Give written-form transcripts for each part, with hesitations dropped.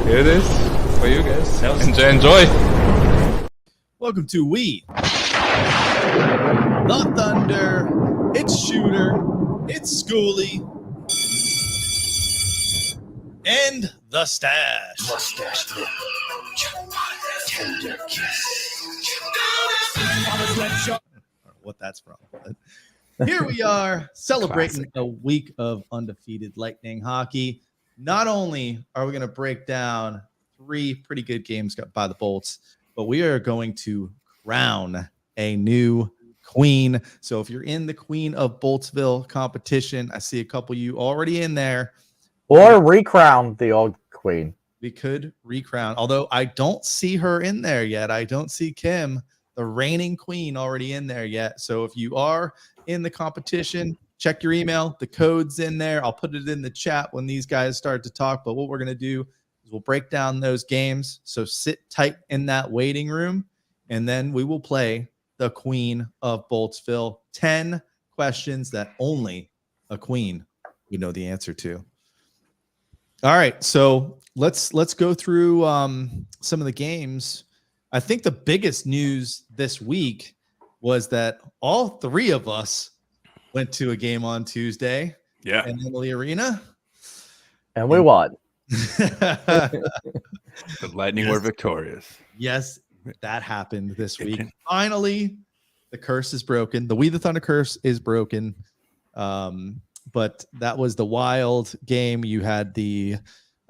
Here it is for you guys. Enjoy. Welcome to We the Thunder. It's Shooter. It's Schoolie. And the Stash. Mustache lip. Tender kiss. What that's from. But here we are celebrating a week of undefeated Lightning hockey. Not only are we going to break down 3 pretty good games by the Bolts, but we are going to crown a new queen. So if you're in the Queen of Boltsville competition, I see a couple of you already in there. Or recrown the old queen. We could recrown, although I don't see her in there yet. I don't see Kim, the reigning queen, already in there yet. So if you are in the competition, check your email. The code's in there. I'll put it in the chat when these guys start to talk. But what we're going to do is we'll break down those games. So sit tight in that waiting room, and then we will play the Queen of Boltsville. 10 questions that only a queen would know the answer to. All right, so let's go through some of the games. I think the biggest news this week was that all 3 of us went to a game on Tuesday. Yeah. In Emily Arena. And we won. The Lightning were victorious. Yes, that happened this week. Finally, the curse is broken. The We the Thunder curse is broken. But that was the Wild game. You had the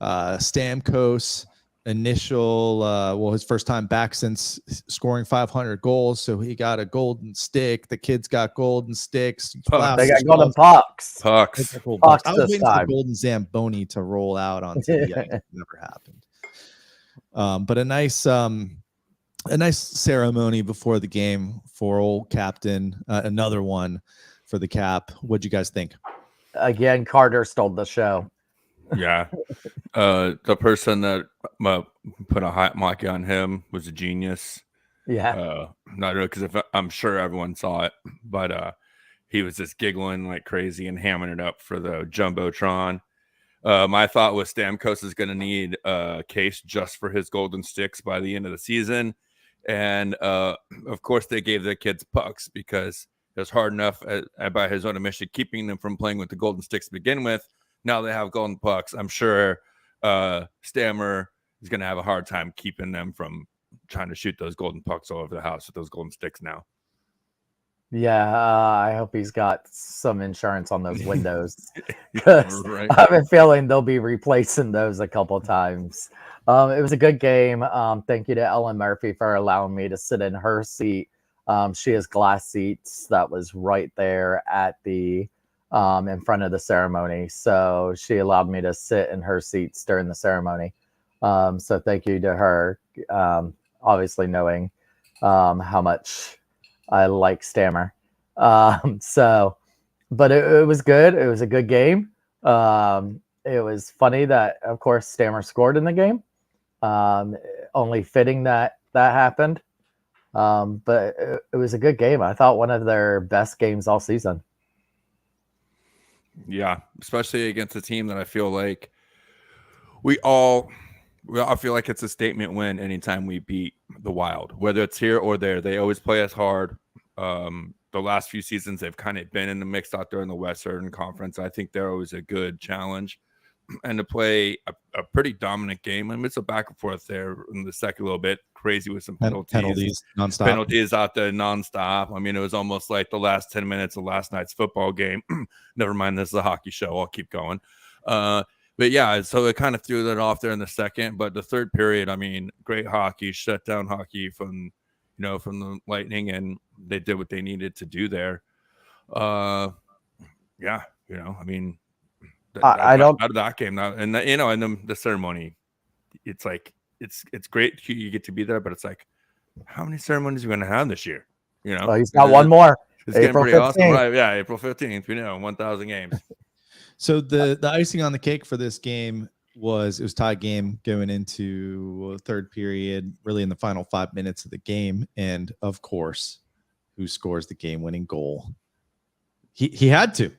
Stamkos initial, his first time back since scoring 500 goals. So he got a golden stick. The kids got golden sticks. They got golden pucks. Pucks. I was waiting for the golden Zamboni to roll out on TV. It never happened. But a nice ceremony before the game for old captain. Another one for the Cap. What'd you guys think? Again, Carter stole the show. Yeah. The person that put a hot monkey on him was a genius. Yeah. Not really, because I'm sure everyone saw it, but he was just giggling like crazy and hamming it up for the Jumbotron. My thought was Stamkos is going to need a case just for his golden sticks by the end of the season. And of course, they gave the kids pucks because it was hard enough by his own admission keeping them from playing with the golden sticks to begin with. Now they have golden pucks. I'm sure Stammer is going to have a hard time keeping them from trying to shoot those golden pucks all over the house with those golden sticks now. Yeah, I hope he's got some insurance on those windows. Because Right. I have a feeling they'll be replacing those a couple times. It was a good game. Thank you to Ellen Murphy for allowing me to sit in her seat. She has glass seats that was right there at the in front of the ceremony. So she allowed me to sit in her seats during the ceremony. So thank you to her, obviously knowing how much I like Stammer. But it was good. It was a good game. It was funny that, of course, Stammer scored in the game. Only fitting that happened. But it was a good game. I thought one of their best games all season. Yeah, especially against a team that I feel like we all feel like it's a statement win anytime we beat the Wild, whether it's here or there. They always play us hard. The last few seasons, they've kind of been in the mix out there in the Western Conference. I think they're always a good challenge. And to play a pretty dominant game. I mean, it's a back and forth there in the second, a little bit crazy with some penalties nonstop. Penalties out there nonstop. I mean, it was almost like the last 10 minutes of last night's football game. Never mind, this is a hockey show. I'll keep going. But yeah, so it kind of threw that off there in the second. But the third period, I mean, great hockey, shut down hockey from the Lightning, and they did what they needed to do there. I mean. I don't out of that game now, and and the ceremony, it's like it's great you get to be there, but it's like, how many ceremonies are we going to have this year? He's got one more. It's April getting pretty 15th. awesome, right? Yeah, April 15th. 1,000 games. So the icing on the cake for this game it was tie game going into third period, really in the final 5 minutes of the game, and of course, who scores the game-winning goal? He had to.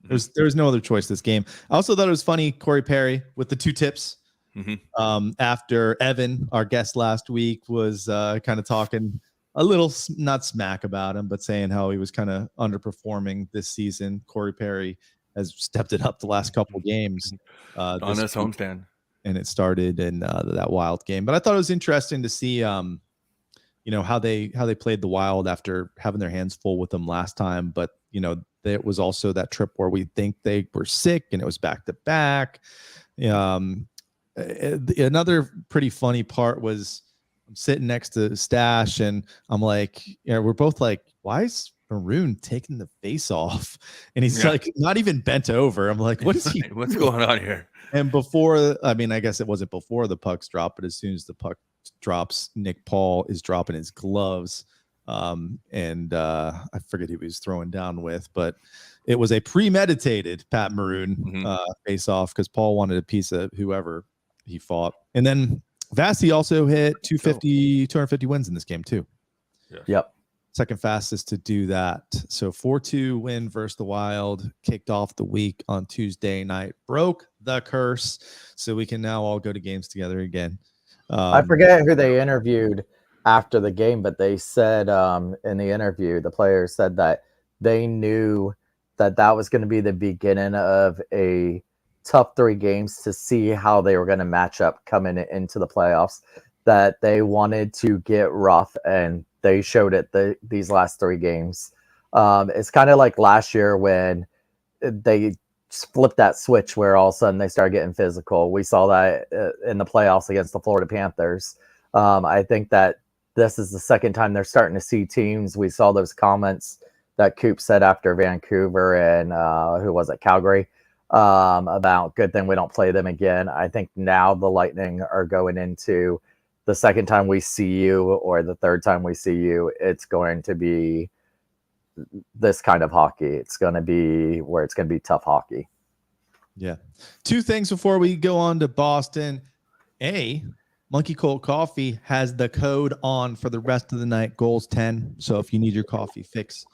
There was no other choice this game. I also thought it was funny, Corey Perry with the 2 tips After Evan, our guest last week, was kind of talking a little, not smack about him, but saying how he was kind of underperforming this season. Corey Perry has stepped it up the last couple of games on his homestand, and it started in that Wild game. But I thought it was interesting to see, how they played the Wild after having their hands full with them last time. But there was also that trip where we think they were sick, and it was back to back. Another pretty funny part was I'm sitting next to Stash, and I'm like, we're both like, why is Maroon taking the face off? And he's like, not even bent over. I'm like, what is he? What's going on here? And before, I guess it wasn't before the pucks drop, but as soon as the puck drops, Nick Paul is dropping his gloves. And I forget who he was throwing down with, but it was a premeditated Pat Maroon face off because Paul wanted a piece of whoever he fought. And then Vasi also hit 250 wins in this game too. Yep. Second fastest to do that. So 4-2 win versus the Wild, kicked off the week on Tuesday night, broke the curse. So we can now all go to games together again. I forget who they interviewed after the game, but they said in the interview, the players said that they knew that was going to be the beginning of a tough 3 games to see how they were going to match up coming into the playoffs, that they wanted to get rough, and they showed it these last 3 games. It's kind of like last year when they flipped that switch where all of a sudden they started getting physical. We saw that in the playoffs against the Florida Panthers. I think that this is the second time they're starting to see teams. We saw those comments that Coop said after Vancouver and who was it, Calgary, about good thing we don't play them again. I think now the Lightning are going into the second time we see you or the third time we see you, it's going to be this kind of hockey. It's going to be where it's going to be tough hockey. Yeah. 2 things before we go on to Boston. Monkey Cold Coffee has the code on for the rest of the night, goals 10. So if you need your coffee fix,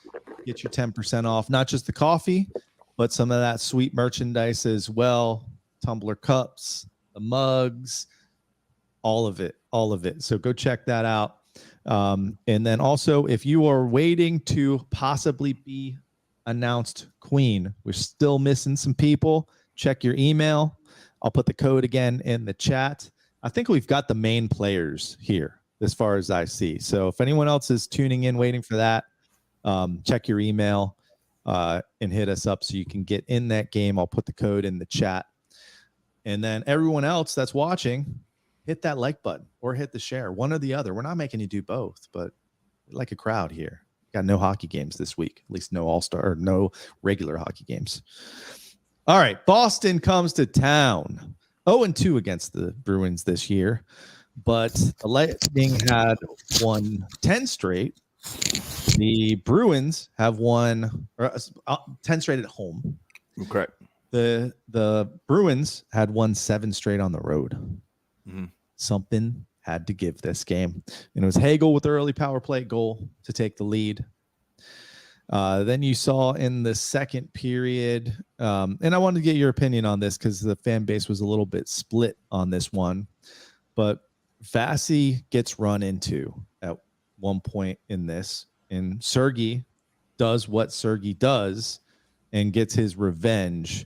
get your 10% off, not just the coffee, but some of that sweet merchandise as well. Tumbler cups, the mugs, all of it. So go check that out. And then also, if you are waiting to possibly be announced queen, we're still missing some people. Check your email. I'll put the code again in the chat. I think we've got the main players here as far as I see. So if anyone else is tuning in, waiting for that, check your email and hit us up so you can get in that game. I'll put the code in the chat. And then everyone else that's watching, hit that like button or hit the share, one or the other. We're not making you do both, but like a crowd here. Got no hockey games this week, at least no all-star or no regular hockey games. All right, Boston comes to town. 0-2 against the Bruins this year, but the Lightning had won 10 straight. The Bruins have won 10 straight at home. Correct. The Bruins had won 7 straight on the road. Mm-hmm. Something had to give this game. And it was Hagel with the early power play goal to take the lead. Then you saw in the second period, and I wanted to get your opinion on this because the fan base was a little bit split on this one, but Vasi gets run into at one point in this, and Sergei does what Sergei does and gets his revenge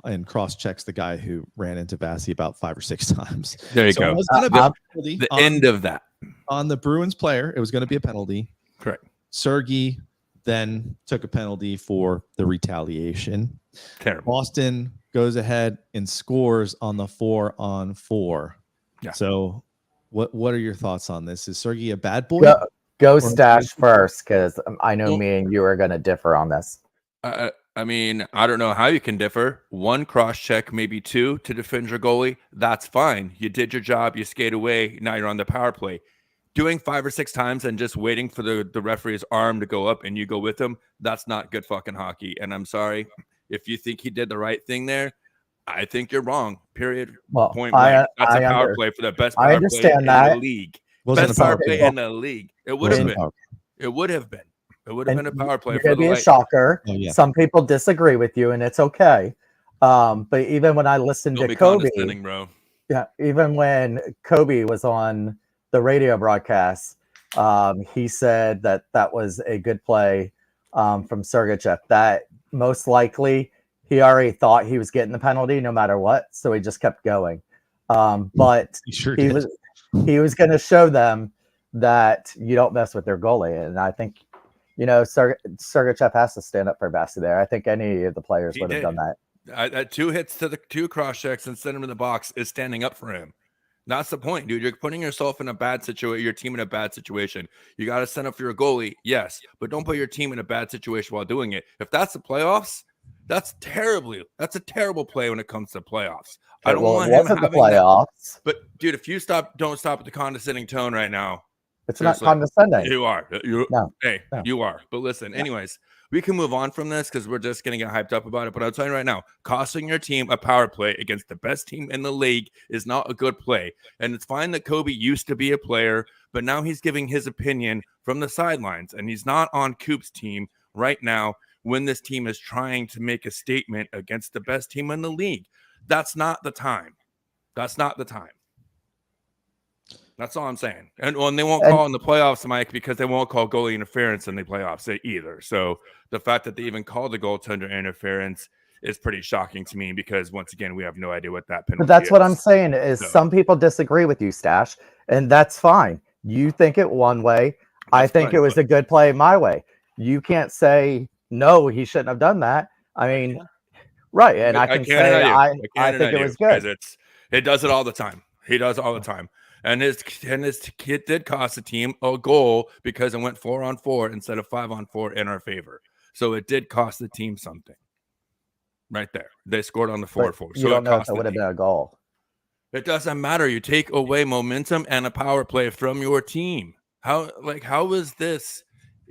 and cross-checks the guy who ran into Vasi about 5 or 6 times. There you go. It was gonna be a penalty the end of that. On the Bruins player, it was going to be a penalty. Correct. Sergei then took a penalty for the retaliation. Terrible. Boston goes ahead and scores on the 4-on-4. Yeah. So what are your thoughts on this? Is Sergei a bad boy? Go Stash first, because I know me and you are going to differ on this. I mean, I don't know how you can differ. 1 cross check, maybe 2 to defend your goalie. That's fine. You did your job. You skate away. Now you're on the power play. Doing 5 or 6 times and just waiting for the referee's arm to go up and you go with him, that's not good fucking hockey. And I'm sorry. If you think he did the right thing there, I think you're wrong. Period. Well, Point blank. That's a power play for the best power play in the league. Best power play in the league. It would have been. It would have been. It would have been a power play. It's going to be a shocker. Oh, yeah. Some people disagree with you, and it's okay. But even when I listened to Kobe, bro. Yeah, even when Kobe was on the radio broadcast, he said that that was a good play from Sergachev. That most likely he already thought he was getting the penalty no matter what, so he just kept going. But He sure he did. was going to show them that you don't mess with their goalie, and I think Sergachev has to stand up for Bassey there. I think any of the players would have done that. That 2 hits to the 2 cross checks and send him in the box is standing up for him. That's the point, dude. You're putting yourself in a bad situation, your team in a bad situation. You got to stand up for your goalie, yes, but don't put your team in a bad situation while doing it. If that's the playoffs, that's a terrible play when it comes to playoffs. I don't want him having the playoffs. But dude, if you don't stop at the condescending tone right now. It's not condescending. You are. No. You are. But listen, anyways, we can move on from this because we're just going to get hyped up about it. But I'll tell you right now, costing your team a power play against the best team in the league is not a good play. And it's fine that Kobe used to be a player, but now he's giving his opinion from the sidelines. And he's not on Coop's team right now when this team is trying to make a statement against the best team in the league. That's not the time. That's not the time. That's all I'm saying. And they won't call in the playoffs, Mike, because they won't call goalie interference in the playoffs either. So the fact that they even called the goaltender interference is pretty shocking to me because, once again, we have no idea what that penalty is. But that's what I'm saying is some people disagree with you, Stash, and that's fine. You think it one way. I think it was a good play my way. You can't say, no, he shouldn't have done that. I mean, right. And I can say I think it was good. It does it all the time. He does it all the time. And his kid did cost the team a goal because it went 4-on-4 instead of 5-on-4 in our favor. So it did cost the team something. Right there. They scored on the 4-4. So you don't know if it would have been a goal. It doesn't matter. You take away momentum and a power play from your team. How is this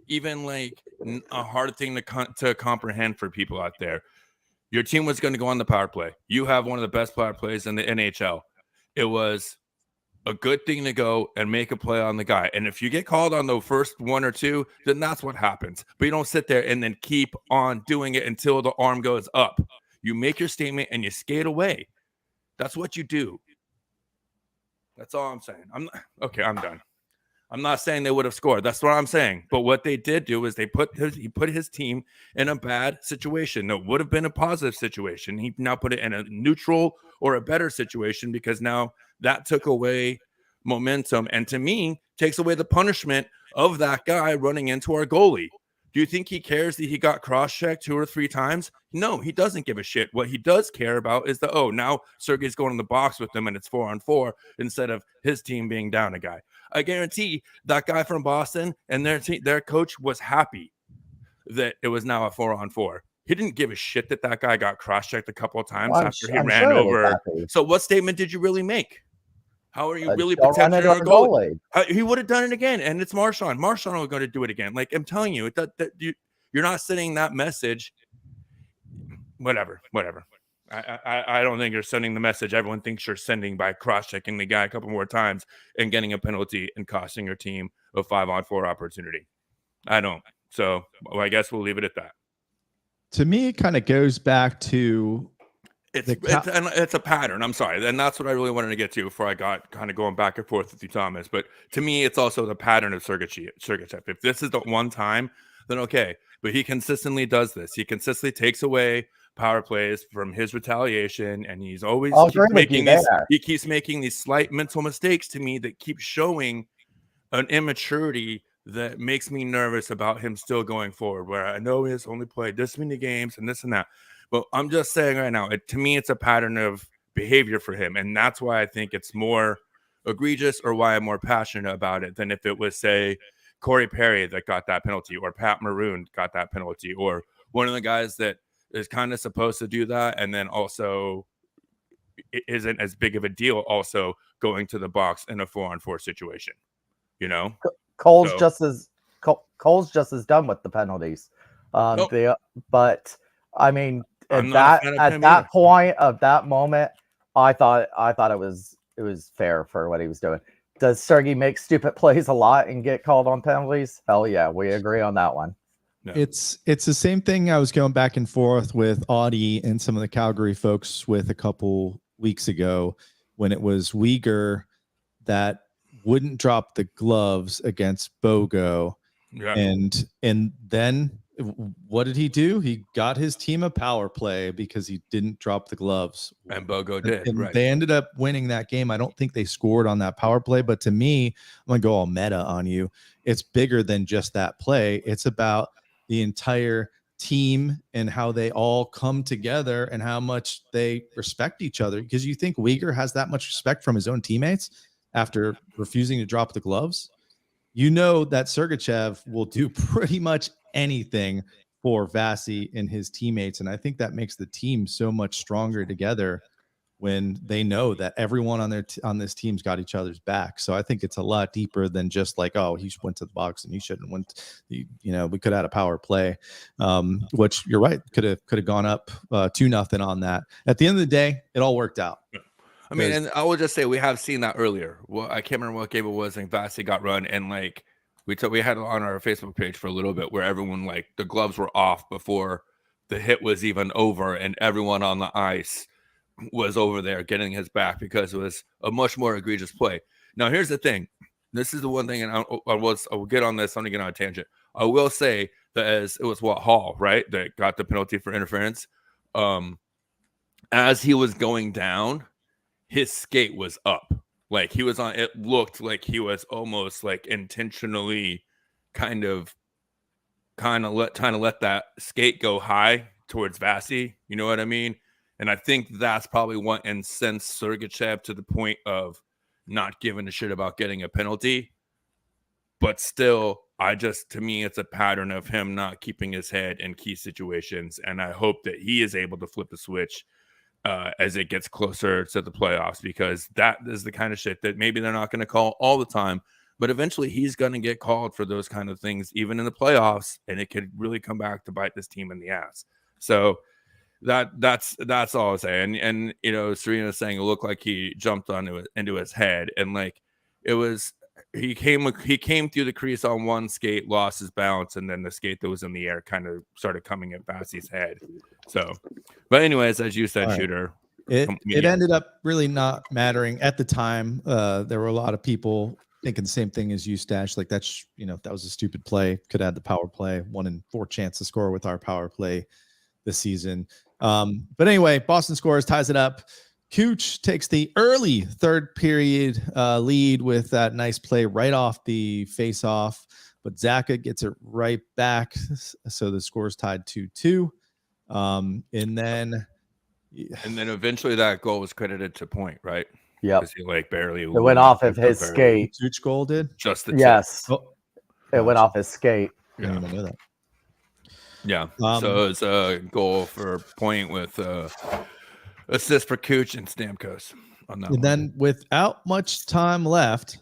even like a hard thing to comprehend for people out there? Your team was going to go on the power play. You have one of the best power plays in the NHL. It was a good thing to go and make a play on the guy. And if you get called on the first 1 or 2, then that's what happens. But you don't sit there and then keep on doing it until the arm goes up. You make your statement and you skate away. That's what you do. That's all I'm saying. I'm done. I'm not saying they would have scored. That's what I'm saying. But what they did do is he put his team in a bad situation. No, it would have been a positive situation. He now put it in a neutral or a better situation because now that took away momentum and, to me, takes away the punishment of that guy running into our goalie. Do you think he cares that he got cross-checked 2 or 3 times? No, he doesn't give a shit. What he does care about is that, now Sergei's going in the box with him and it's 4-on-4 instead of his team being down a guy. I guarantee that guy from Boston and their coach was happy that it was now a 4-on-4. He didn't give a shit that guy got cross-checked a couple of times after he ran over. So what statement did you really make? How are you really protecting our goalie? He would have done it again, and it's Marchand. Marchand was going to do it again. Like, I'm telling you, you're not sending that message. Whatever. I don't think you're sending the message everyone thinks you're sending by cross-checking the guy a couple more times and getting a penalty and costing your team a 5-on-4 opportunity. I don't. So I guess we'll leave it at that. To me, it kind of goes back to it's a pattern. I'm sorry. And that's what I really wanted to get to before I got kind of going back and forth with you, Thomas. But to me, it's also the pattern of Sergachev. If this is the one time, then okay. But he consistently does this. He consistently takes away power plays from his retaliation, and he's always keeps making these slight mental mistakes to me that keep showing an immaturity that makes me nervous about him still going forward, where I know he has only played this many games and this and that. But I'm just saying right now, to me, it's a pattern of behavior for him. And that's why I think it's more egregious, or why I'm more passionate about it than if it was, say, Corey Perry that got that penalty, or Pat Maroon got that penalty, or one of the guys that is kind of supposed to do that and then also isn't as big of a deal also going to the box in a 4-on-4 situation. You know? Cole's just as done with the penalties. But I mean, at that point of that moment, I thought it was fair for what he was doing. Does Sergei make stupid plays a lot and get called on penalties? Hell yeah, we agree on that one. No. It's the same thing I was going back and forth with Audie and some of the Calgary folks with a couple weeks ago, when it was Uyghur that wouldn't drop the gloves against Bogo. Yeah. And then what did he do? He got his team a power play because he didn't drop the gloves. And Bogo did. And Right. they ended up winning that game. I don't think they scored on that power play, but to me, I'm going to go all meta on you. It's bigger than just that play. It's about the entire team and how they all come together and how much they respect each other. Because you think Uyghur has that much respect from his own teammates after refusing to drop the gloves? You know that Sergachev will do pretty much anything for Vasi and his teammates. And I think that makes the team so much stronger together when they know that everyone on this team's got each other's back. So I think it's a lot deeper than just like, oh, he went to the box and he shouldn't went. We could have had a power play, which you're right, could have gone up 2-0 on that. At the end of the day, it all worked out. I mean, and I will just say we have seen that earlier. Well, I can't remember what game it was, and Vasi got run, and like we had it on our Facebook page for a little bit where everyone, like, the gloves were off before the hit was even over, and everyone on the ice was over there getting his back because it was a much more egregious play. Now, here's the thing. This is the one thing, and I will get on this. I'm going to get on a tangent. I will say that as it was Hall, right, that got the penalty for interference. As he was going down, his skate was up. Like he was on, it looked like he was almost like intentionally trying to let that skate go high towards Vasi. You know what I mean? And I think that's probably what incensed Sergachev to the point of not giving a shit about getting a penalty. But still, to me, it's a pattern of him not keeping his head in key situations. And I hope that he is able to flip the switch as it gets closer to the playoffs, because that is the kind of shit that maybe they're not going to call all the time, but eventually he's going to get called for those kind of things, even in the playoffs, and it could really come back to bite this team in the ass. So that's all I'll say. And Serena's saying it looked like he jumped into his head, and like it was he came through the crease on one skate, lost his balance, and then the skate that was in the air kind of started coming at Vasi's head. So, but anyways, as you said, Shooter, it ended up really not mattering at the time. There were a lot of people thinking the same thing as you, Stash. Like that was a stupid play. Could have had the power play. 1 in 4 chance to score with our power play this season. But anyway, Boston scores, ties it up. Cooch takes the early third period lead with that nice play right off the face-off, but Zaka gets it right back. So the score's tied 2-2. And then eventually that goal was credited to Point, right? Yeah. Because he like barely. It went off of his skate. Cooch goal did? Just the yes. Oh. It went off his skate. I didn't even know that. Yeah. So it's a goal for Point with assist for Cooch and Stamkos on that. And then without much time left,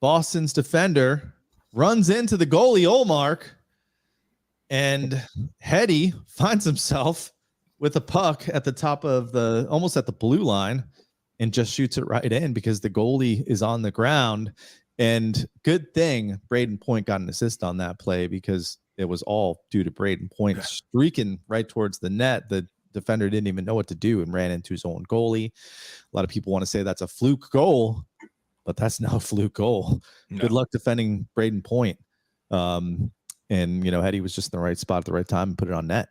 Boston's defender runs into the goalie Olmark, and Hetty finds himself with a puck at the top of almost at the blue line, and just shoots it right in because the goalie is on the ground. And good thing Braden Point got an assist on that play, because it was all due to Braden Point streaking right towards the net. The defender didn't even know what to do and ran into his own goalie. A lot of people want to say that's a fluke goal, but that's no fluke goal. No. Good luck defending Braden Point. And Hetty was just in the right spot at the right time and put it on net.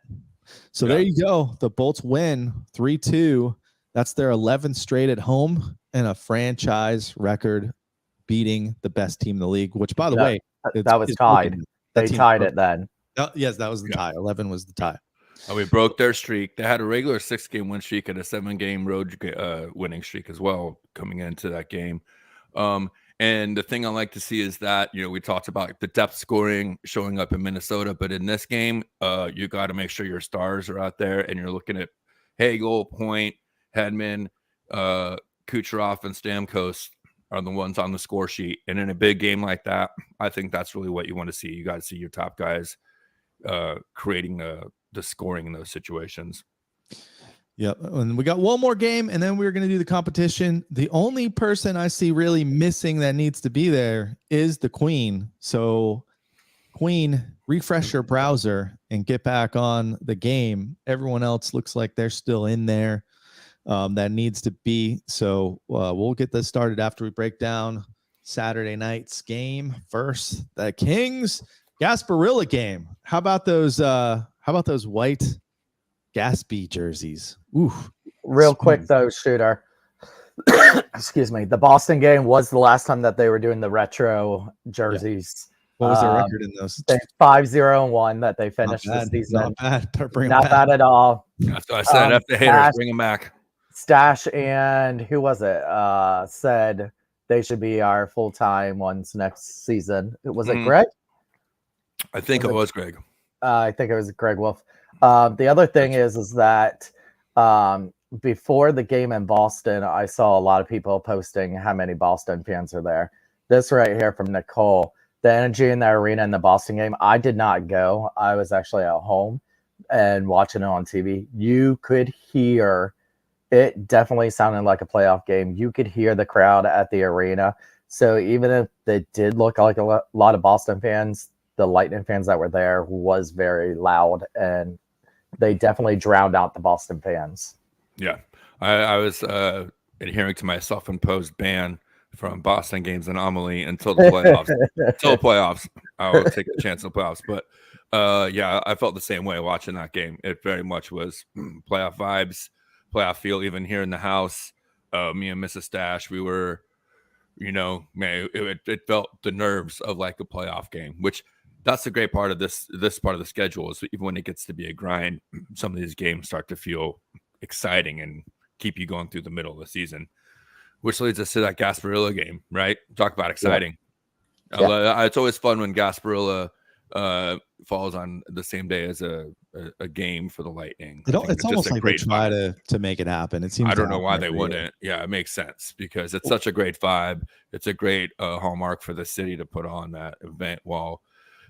So there you go. The Bolts win 3-2. That's their 11th straight at home and a franchise record, beating the best team in the league, which, by the way, that was tied. They tied it then. Yes, that was the tie. 11 was the tie. We broke their streak. They had a regular 6-game win streak and a 7-game road winning streak as well coming into that game. And the thing I like to see is that, we talked about the depth scoring showing up in Minnesota, but in this game, you got to make sure your stars are out there, and you're looking at Hagel, Point, Hedman, Kucherov, and Stamkos are the ones on the score sheet. And in a big game like that, I think that's really what you want to see. You got to see your top guys creating the scoring in those situations. Yep. And we got one more game, and then we're going to do the competition. The only person I see really missing that needs to be there is the Queen. So Queen, refresh your browser and get back on the game. Everyone else looks like they're still in there. that needs to be. So we'll get this started after we break down Saturday night's game versus the Kings Gasparilla game. How about those white Gatsby jerseys? Ooh. Real quick Smooth. though, Shooter. Excuse me. The Boston game was the last time that they were doing the retro jerseys. What was their record in those? 5-0-1 that they finished the season. Not bad. Not bad at all. That's what I said. After haters, bring them back. Stash and who was it? Said they should be our full-time ones next season. Was it Greg? I think it was Greg. I think it was Greg Wolf. The other thing is that before the game in Boston, I saw a lot of people posting how many Boston fans are there. This right here from Nicole, the energy in the arena in the Boston game. I did not go. I was actually at home and watching it on TV. You could hear it. Definitely sounded like a playoff game. You could hear the crowd at the arena. So even if it did look like a lot of Boston fans, the Lightning fans that were there was very loud, and they definitely drowned out the Boston fans. Yeah, I was adhering to my self-imposed ban from Boston games anomaly until the playoffs. I will take a chance in the playoffs. But yeah, I felt the same way watching that game. It very much was playoff vibes, playoff feel. Even here in the house, me and Mrs. Stash, we were, man, it felt the nerves of like a playoff game, which that's the great part of this part of the schedule is even when it gets to be a grind, some of these games start to feel exciting and keep you going through the middle of the season, which leads us to that Gasparilla game, right? Talk about exciting. Yeah. It's always fun when Gasparilla falls on the same day as a game for the Lightning. It's almost like they try to make it happen. It seems I don't know why they wouldn't. Yeah, it makes sense because it's such a great vibe. It's a great hallmark for the city to put on that event while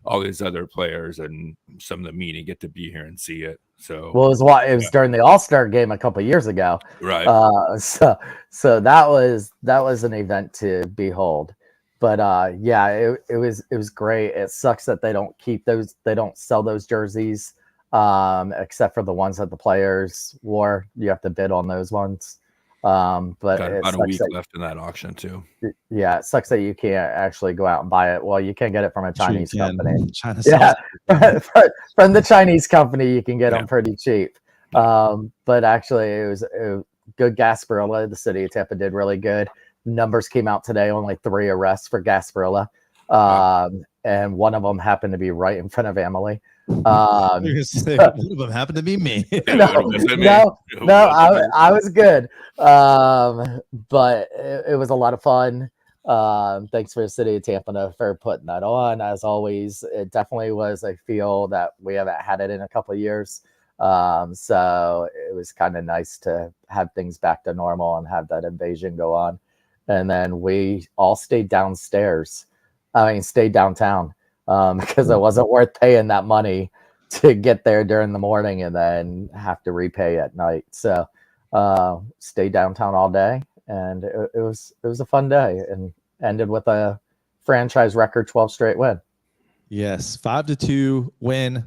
all these other players and some of the media get to be here and see it. So well, it was during the All-Star game a couple of years ago, right? So that was an event to behold. But yeah, it was great. It sucks that they don't sell those jerseys, except for the ones that the players wore. You have to bid on those ones. But got about a week left in that auction too. Yeah, it sucks that you can't actually go out and buy it. Well, you can get it from a Chinese company. Yeah, from the Chinese company, you can get them pretty cheap. But actually, it was good. Gasparilla, the city of Tampa did really good. Numbers came out today, only 3 arrests for Gasparilla. And one of them happened to be right in front of Emily. One of them happened to be me. No, I was good. But it was a lot of fun. Thanks for the city of Tampa for putting that on. As always, it definitely was a feel that we haven't had it in a couple of years. So it was kind of nice to have things back to normal and have that invasion go on. And then we all stayed downtown because it wasn't worth paying that money to get there during the morning and then have to repay at night. So stayed downtown all day, and it was a fun day and ended with a franchise record 12 straight win. Yes, 5-2 win.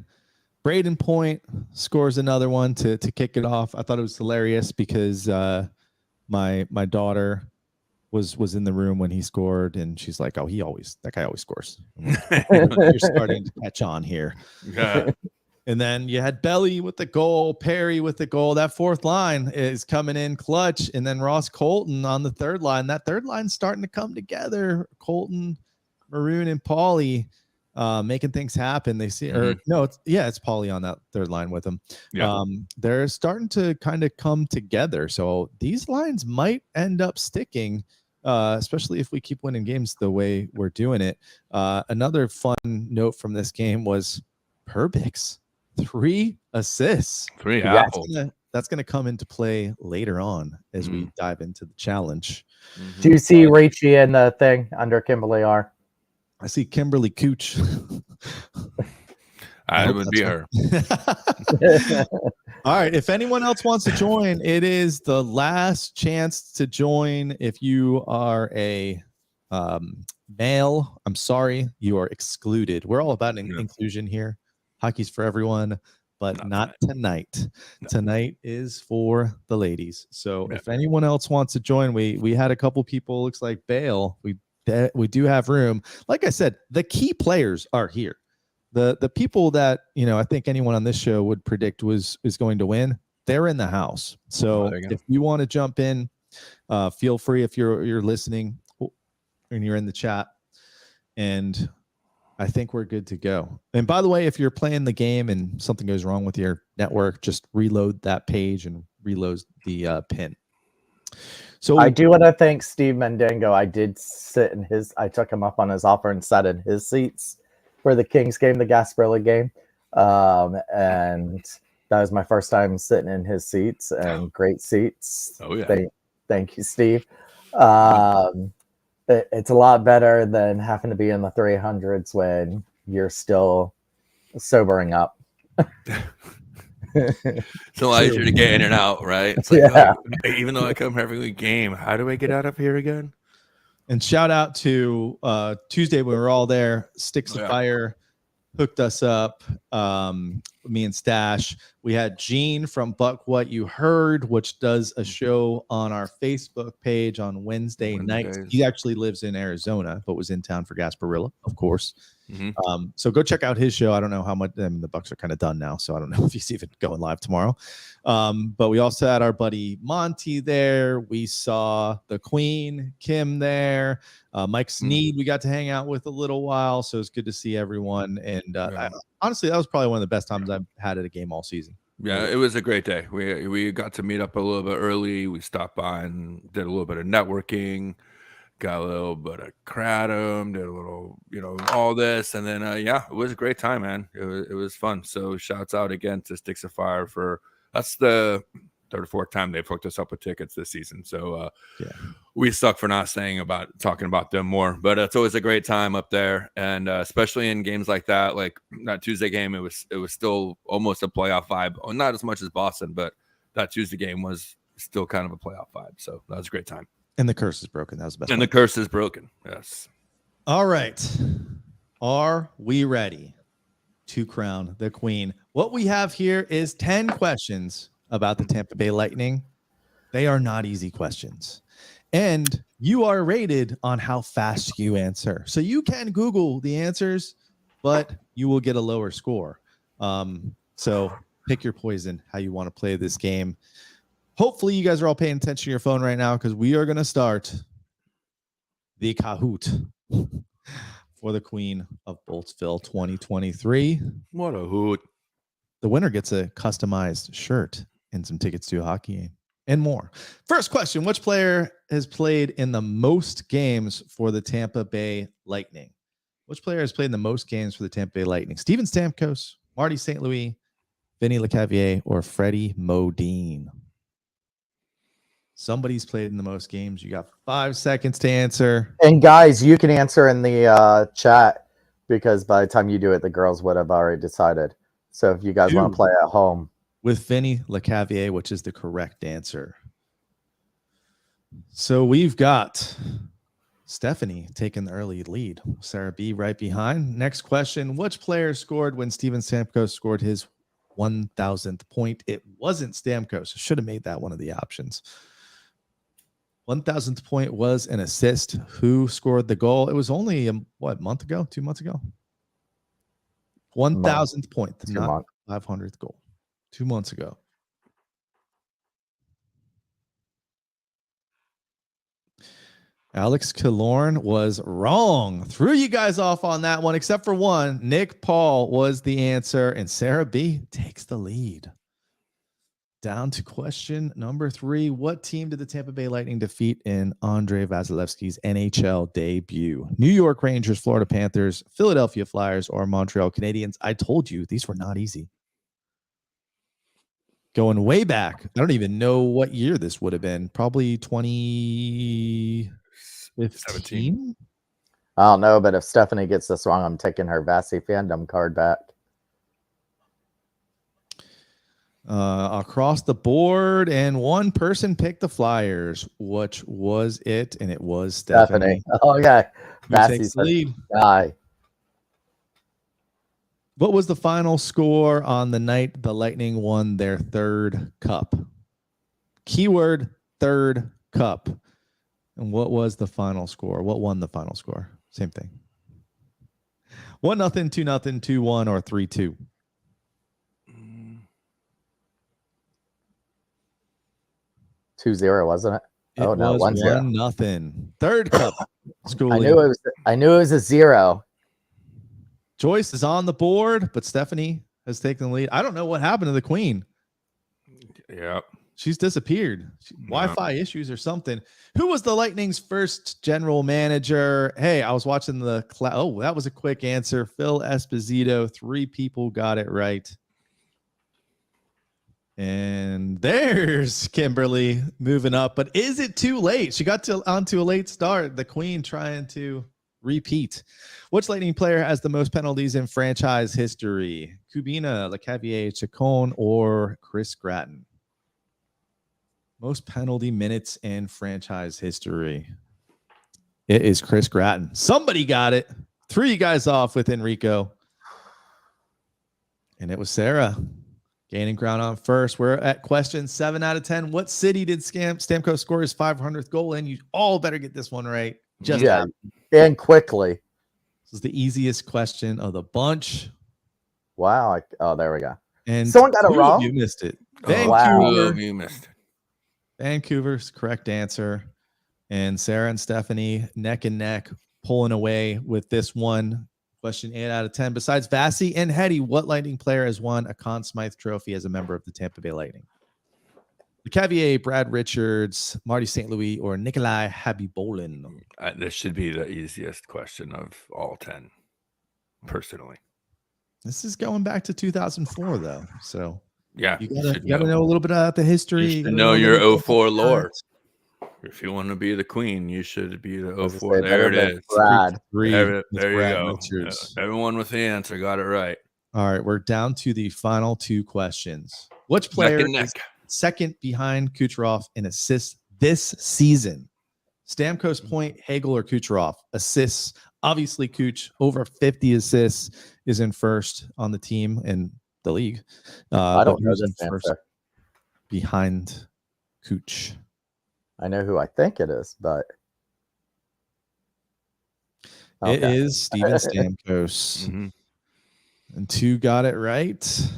Braden Point scores another one to kick it off. I thought it was hilarious because my daughter was in the room when he scored, and she's like, "Oh, that guy always scores." You're starting to catch on here. Yeah. And then you had Belly with the goal, Perry with the goal. That fourth line is coming in clutch, and then Ross Colton on the third line. That third line's starting to come together. Colton, Maroon, and Paulie making things happen. They see, or no, it's Paulie on that third line with him. Yeah. They're starting to kind of come together. So these lines might end up sticking. Especially if we keep winning games the way we're doing it. Another fun note from this game was Perbix, 3 assists. 3 apples. That's gonna come into play later on as we dive into the challenge. Do you see Rachie in the thing under Kimberly R? I see Kimberly Cooch. It would be her. All right. If anyone else wants to join, it is the last chance to join. If you are a male, I'm sorry, you are excluded. We're all about inclusion here. Hockey's for everyone, but not tonight. No. Tonight is for the ladies. So Yeah. if anyone else wants to join, we had a couple people, looks like bail. We do have room. Like I said, the key players are here. The people that, I think anyone on this show would predict is going to win, they're in the house. So if you want to jump in, feel free if you're listening and you're in the chat. And I think we're good to go. And by the way, if you're playing the game and something goes wrong with your network, just reload that page and reload the pin. So I do want to thank Steve Mendango. I did I took him up on his offer and sat in his seats for the Kings game, the Gasparilla game. And that was my first time sitting in his seats, and great seats. Oh, yeah. Thank you, Steve. It's a lot better than having to be in the 300s when you're still sobering up. It's a lot easier to get in and out, right? It's like, even though I come every game, how do I get out of here again? And shout out to Tuesday when we were all there. Sticks of Fire hooked us up. Me and Stash. We had Gene from Buck What You Heard, which does a show on our Facebook page on Wednesday nights. He actually lives in Arizona, but was in town for Gasparilla, of course. Mm-hmm. So go check out his show. I don't know how much. The Bucks are kind of done now, so I don't know if he's even going live tomorrow. But we also had our buddy Monty there. We saw the Queen, Kim there. Mike Sneed, we got to hang out with a little while, so it's good to see everyone. And honestly, that was probably one of the best times I've had at a game all season. Yeah, it was a great day. We got to meet up a little bit early. We stopped by and did a little bit of networking, got a little bit of kratom, did a little, all this, and then it was a great time, man. It was fun. So shouts out again to Sticks of Fire for that's the third or fourth time they've hooked us up with tickets this season. So we suck for not talking about them more, but it's always a great time up there, and especially in games like that, like that Tuesday game, it was still almost a playoff vibe. Well, not as much as Boston, but that Tuesday game was still kind of a playoff vibe. So that was a great time. And the curse is broken. That was the best. And the curse is broken. Yes. All right. Are we ready to crown the queen? What we have here is 10 questions about the Tampa Bay Lightning. They are not easy questions. And you are rated on how fast you answer. So you can Google the answers, but you will get a lower score. So pick your poison, how you want to play this game. Hopefully you guys are all paying attention to your phone right now, because we are going to start the Kahoot for the Queen of Boltsville 2023. What a hoot. The winner gets a customized shirt and some tickets to a hockey game and more. First question, which player has played in the most games for the Tampa Bay Lightning? Which player has played in the most games for the Tampa Bay Lightning? Steven Stamkos, Marty St. Louis, Vinny Lecavalier, or Freddie Modine? Somebody's played in the most games. You got 5 seconds to answer. And guys, you can answer in the chat, because by the time you do it, the girls would have already decided. So if you guys want to play at home. With Vinny Lecavalier, which is the correct answer. So we've got Stephanie taking the early lead. Sarah B right behind. Next question. Which player scored when Steven Stamkos scored his 1,000th point? It wasn't Stamkos. I should have made that one of the options. 1,000th point was an assist. Who scored the goal? It was only, what, a month ago? 2 months ago? 1,000th point, not 500th goal. 2 months ago. Alex Killorn was wrong. Threw you guys off on that one, except for one. Nick Paul was the answer, and Sarah B takes the lead. Down to question number 3. What team did the Tampa Bay Lightning defeat in Andrei Vasilevsky's NHL debut? New York Rangers, Florida Panthers, Philadelphia Flyers, or Montreal Canadiens? I told you these were not easy. Going way back. I don't even know what year this would have been. Probably 2015. I don't know, but if Stephanie gets this wrong, I'm taking her Vasi fandom card back. Across the board, and one person picked the Flyers. Which was it? And it was Stephanie. Oh yeah, Vasi's the lead. Guy. What was the final score on the night the Lightning won their third cup? Keyword third cup. And what was the final score? What won the final score? Same thing. 1-0, 2-0, 2-1, or 3-2. 2-0, wasn't it? It Oh no, was 1-0. 1-0. Third cup. Schooling. I knew it was a 0. Joyce is on the board, but Stephanie has taken the lead. I don't know what happened to the Queen. Yep. She's disappeared. Wi-Fi issues or something. Who was the Lightning's first general manager? Hey, I was watching the oh, that was a quick answer. Phil Esposito. 3 people got it right. And there's Kimberly moving up. But is it too late? She got onto a late start. The Queen trying to repeat. Which Lightning player has the most penalties in franchise history? Kubina, LeCavier, Chacon, or Chris Gratton? Most penalty minutes in franchise history. It is Chris Gratton. Somebody got it. 3 guys off with Enrico. And it was Sarah gaining ground on first. We're at question 7 out of 10. What city did Stamkos score his 500th goal in? You all better get this one right. And quickly. This is the easiest question of the bunch. Wow. There we go. And someone got it wrong. You missed it. Wow. You missed it. Vancouver's correct answer. And Sarah and Stephanie neck and neck pulling away with this one. Question 8 out of 10. Besides Vasi and Hetty, what Lightning player has won a Conn Smythe trophy as a member of the Tampa Bay Lightning? LeCavier, Brad Richards, Marty St. Louis, or Nikolai Habibolin? This should be the easiest question of all 10, personally. This is going back to 2004, though. So yeah, you gotta know a little bit about the history. You should know your 04 lore. If you want to be the Queen, you should be the 04. There it is. Brad. There you go. Everyone with the answer got it right. All right, we're down to the final 2 questions. Which player is second behind Kucherov in assists this season? Stamkos, Point, Hagel, or Kucherov? Assists. Obviously, Kuch, over 50 assists, is in first on the team in the league. I don't know this answer. Behind Kuch. I know who I think it is, but it is Steven Stamkos. Mm-hmm. And 2 got it right.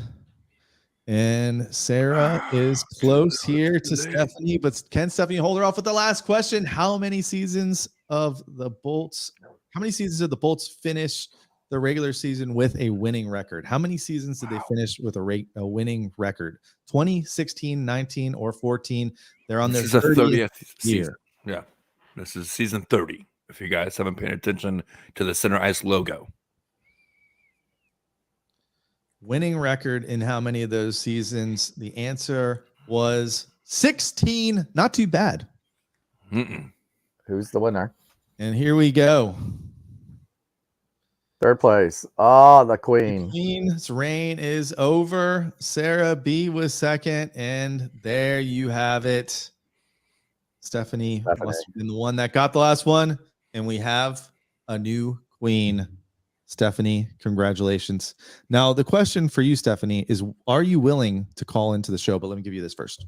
And Sarah is close here to Stephanie, but can Stephanie hold her off with the last question? How many seasons of the Bolts? How many seasons did the Bolts finish the regular season with a winning record? How many seasons did they finish with a winning record? 20, 16, 19, or 14? They're on their 30th season. Yeah, this is season 30. If you guys haven't paid attention to the center ice logo. Winning record in how many of those seasons? The answer was 16. Not too bad. Who's the winner? And here we go. Third place. Oh, the Queen. The Queen's reign is over. Sarah B was second. And there you have it. Stephanie must have been the one that got the last one. And we have a new Queen. Stephanie, congratulations. Now, the question for you, Stephanie, is are you willing to call into the show? But let me give you this first.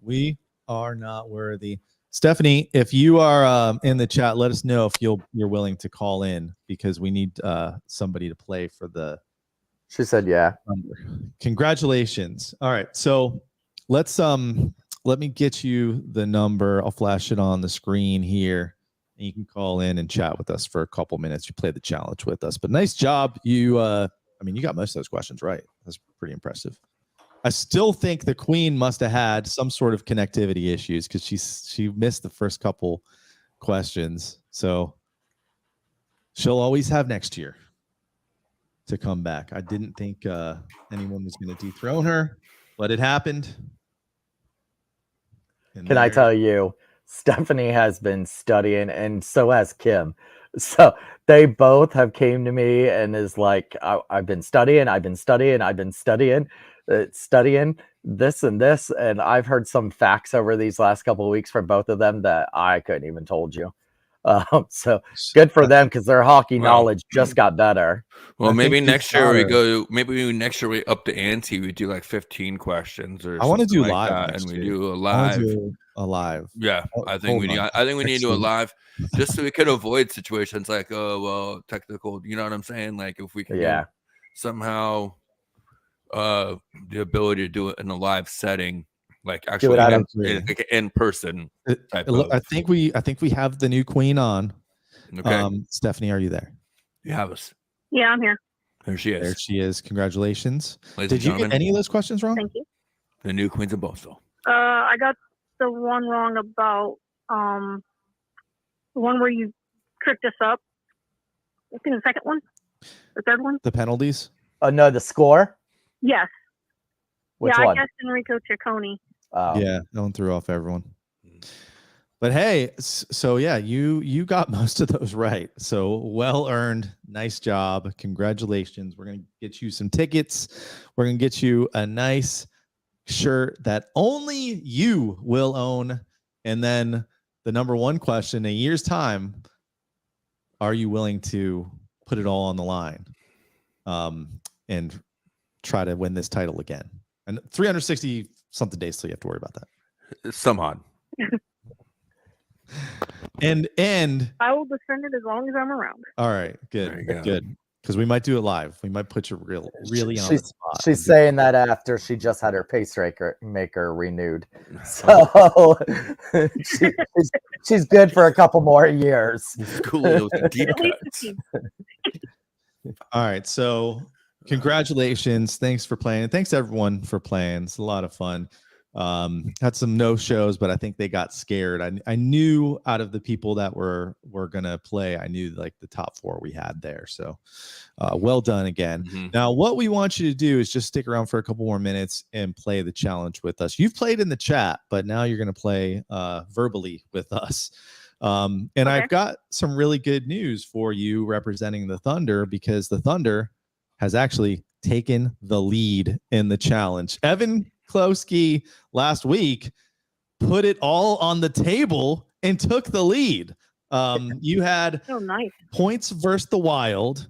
We are not worthy. Stephanie, if you are in the chat, let us know if you're willing to call in because we need somebody to play for the. She said, yeah. Congratulations. All right. So let me get you the number. I'll flash it on the screen here. And you can call in and chat with us for a couple minutes. You play the challenge with us. But nice job. You got most of those questions right. That's pretty impressive. I still think the Queen must have had some sort of connectivity issues because she missed the first couple questions. So she'll always have next year to come back. I didn't think anyone was going to dethrone her, but it happened. Can I tell you, Stephanie has been studying, and so has Kim. So they both have came to me and is like, I've been studying, studying, this and this, and I've heard some facts over these last couple of weeks from both of them that I couldn't even told you. So good for them because their hockey knowledge just got better. Well, maybe next year we up the ante. We do like 15 questions or I want to do like live that, next and we year. do a I wanna live. do a live. Yeah, Oh, I think we need. I think we need to do a live, just so we could avoid situations like, oh well, technical. You know what I'm saying? Like if we can get somehow the ability to do it in a live setting, like actually in person. I think we have the new queen on. Okay, Stephanie, are you there? You have us. Yeah, I'm here. There she is. There she is. Congratulations. Ladies Did you get any of those questions wrong? Thank you. The new Queens of Boltsville. I got the one wrong about the one where you tricked us up. I think the second one, the third one. The penalties. Oh no, the score. Yes. Which one? one? I guessed Enrico Ciccone. Yeah, that one threw off everyone. But hey, so yeah, you got most of those right. So well earned. Nice job. Congratulations. We're going to get you some tickets. We're going to get you a nice shirt that only you will own. And then the number one question, in a year's time, are you willing to put it all on the line and try to win this title again? And 360 something days till you have to worry about that. Some odd. And I will defend it as long as I'm around. All right, good. Because we might do it live. We might put you really on the spot. She's saying that after she just had her pacemaker renewed, so she's good for a couple more years. Cool, deep cuts. All right, so congratulations. Thanks for playing. Thanks everyone for playing. It's a lot of fun. Had some no shows, but I think they got scared. I knew out of the people that were gonna play, I knew like the top 4 we had there. So well done again. Now what we want you to do is just stick around for a couple more minutes and play the challenge with us. You've played in the chat, but now you're gonna play verbally with us. And okay. I've got some really good news for you representing the Thunder, because the Thunder has actually taken the lead in the challenge. Evan Klosky last week put it all on the table and took the lead. You had points versus the Wild.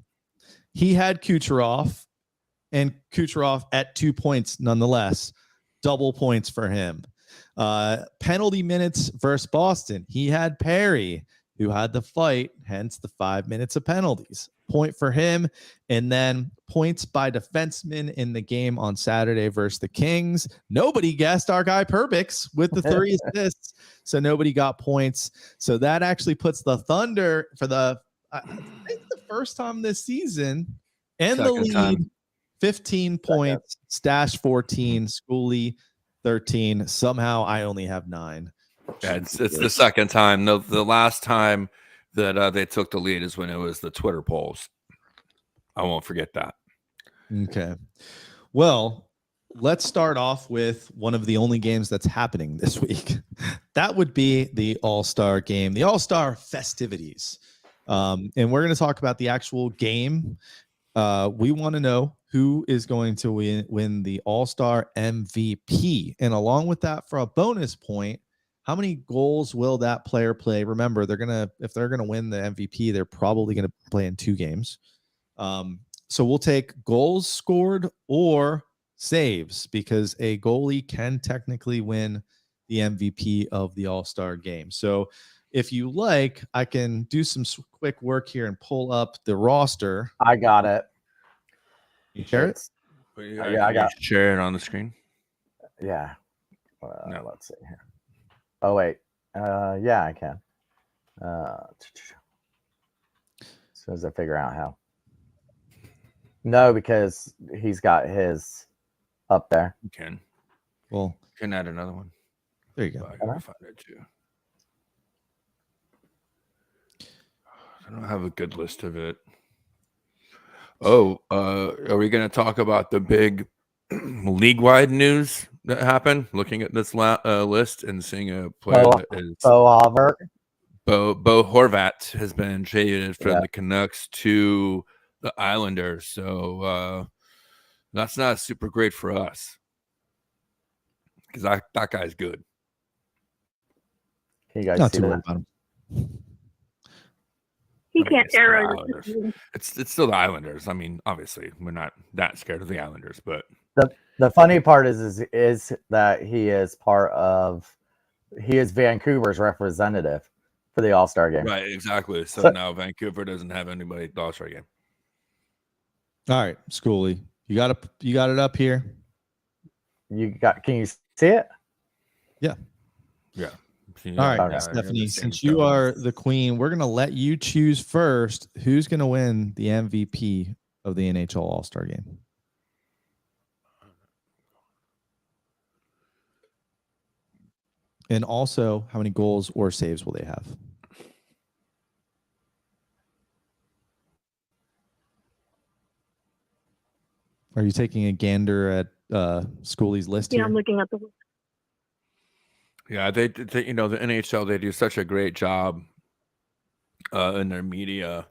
He had Kucherov, and Kucherov at 2 points nonetheless. Double points for him. Penalty minutes versus Boston. He had Perry, who had the fight, hence the 5 minutes of penalties. Point for him. And then points by defensemen in the game on Saturday versus the Kings. Nobody guessed our guy Perbix with the 3 assists, so nobody got points. So that actually puts the Thunder for the I think the first time this season in the lead. 15 points, Stash 14, Schooley 13. Somehow I only have 9. Yeah, it's the second time. The last time that they took the lead is when it was the Twitter polls. I won't forget that. Okay. Well, let's start off with one of the only games that's happening this week. That would be the All-Star game, the All-Star festivities. And we're going to talk about the actual game. We want to know who is going to win the All-Star MVP. And along with that, for a bonus point, how many goals will that player play? Remember, if they're gonna win the MVP, they're probably gonna play in 2 games. So we'll take goals scored or saves, because a goalie can technically win the MVP of the All-Star game. So if you like, I can do some quick work here and pull up the roster. I got it. You share it? Yeah, I got it. Share it on the screen. Yeah. No. Let's see here. Oh wait, yeah, I can. As soon as I figure out how. No, because he's got his up there. You can. Well, you can add another one. There you go. I gotta find it too. I don't have a good list of it. Oh, are we going to talk about the big league-wide news that happened? Looking at this list and seeing a player that is Bo Horvat has been traded from the Canucks to the Islanders, so that's not super great for us. because that guy's good. Can you guys Not see too that? worried about him. He I mean, can't it's still the arrow. Islanders. It's still the Islanders. I mean, obviously, we're not that scared of the Islanders, but The funny part is that he is Vancouver's representative for the All-Star game. right, exactly. So now Vancouver doesn't have anybody at the All-Star game. All right, Schoolie, you got it up here. Can you see it? Yeah. Yeah. All right, Okay. Stephanie, since you are the queen, we're going to let you choose first who's going to win the MVP of the NHL All-Star game. And also, how many goals or saves will they have? Are you taking a gander at Schoolie's list Yeah, here? I'm looking at the. Yeah, they the NHL, they do such a great job in their media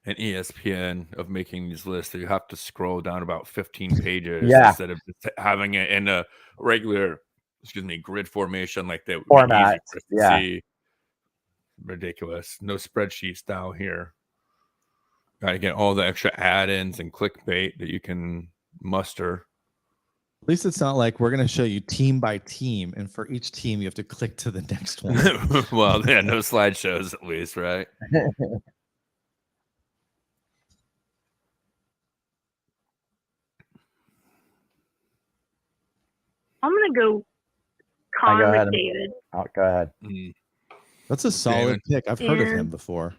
and ESPN of making these lists that you have to scroll down about 15 pages Yeah. instead of just having it in a regular, grid formation like that would be Format, easy for us to yeah. see. Ridiculous. No spreadsheet style here. Got to get all the extra add-ins and clickbait that you can muster. At least it's not like we're going to show you team by team, and for each team you have to click to the next one. Well, yeah, no slideshows at least, right? I'm gonna go I'll go Con ahead McDavid. Oh, go ahead. That's a solid pick. I've heard of him And- before.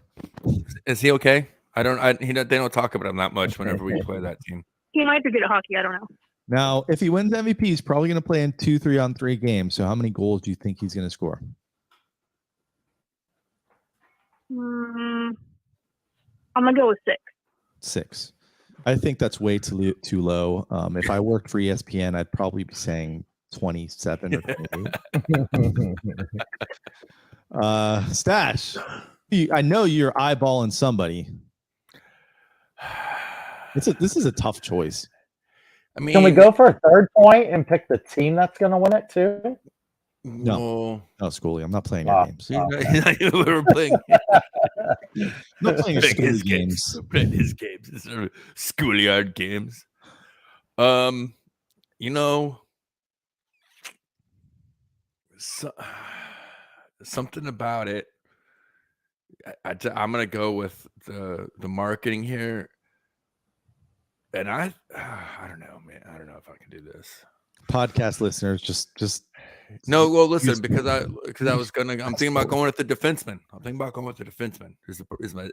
Is he okay? They don't talk about him that much whenever we play that team. He might be good at hockey. I don't know. Now, if he wins MVP, he's probably going to play in 2 3-on-3 games. So how many goals do you think he's going to score? I'm gonna go with 6. 6. I think that's way too low. If I worked for ESPN, I'd probably be saying 27 or 28. Stash, I know you're eyeballing somebody. This is a tough choice. I mean, Can we go for a third point and pick the team that's going to win it too? No, Schoolie, I'm not playing Wow. your games. We were playing. I'm not playing your Playing his Schoolie games. games. Playing his games. These are schoolyard games. Something about it. I'm gonna go with the marketing here, and I don't know, man. I don't know if I can do this. Podcast listeners, just No, well, listen, because I'm thinking about going with the defenseman. I'm thinking about going with the defenseman.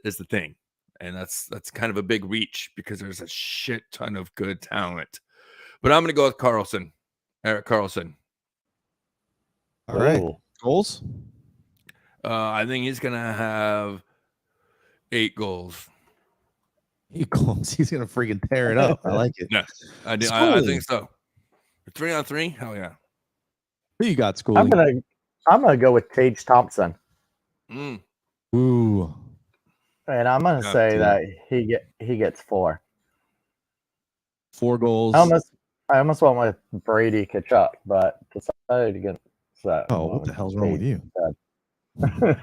Is the thing, and that's kind of a big reach because there's a shit ton of good talent. But I'm gonna go with Carlson, Erik Karlsson. all right. Ooh. Goals? I think he's gonna have 8 goals. 8 goals. He's gonna freaking tear it up. I like it. Yeah, I Schoolie. think so. 3-on-3, hell yeah. Who you got, Schoolie? I'm gonna go with Tage Thompson, Ooh. and I'm gonna Yeah. say that he gets 4. 4 goals. I almost went with Brady Kachuk, but decided against that. Oh, what the hell's wrong with you? you?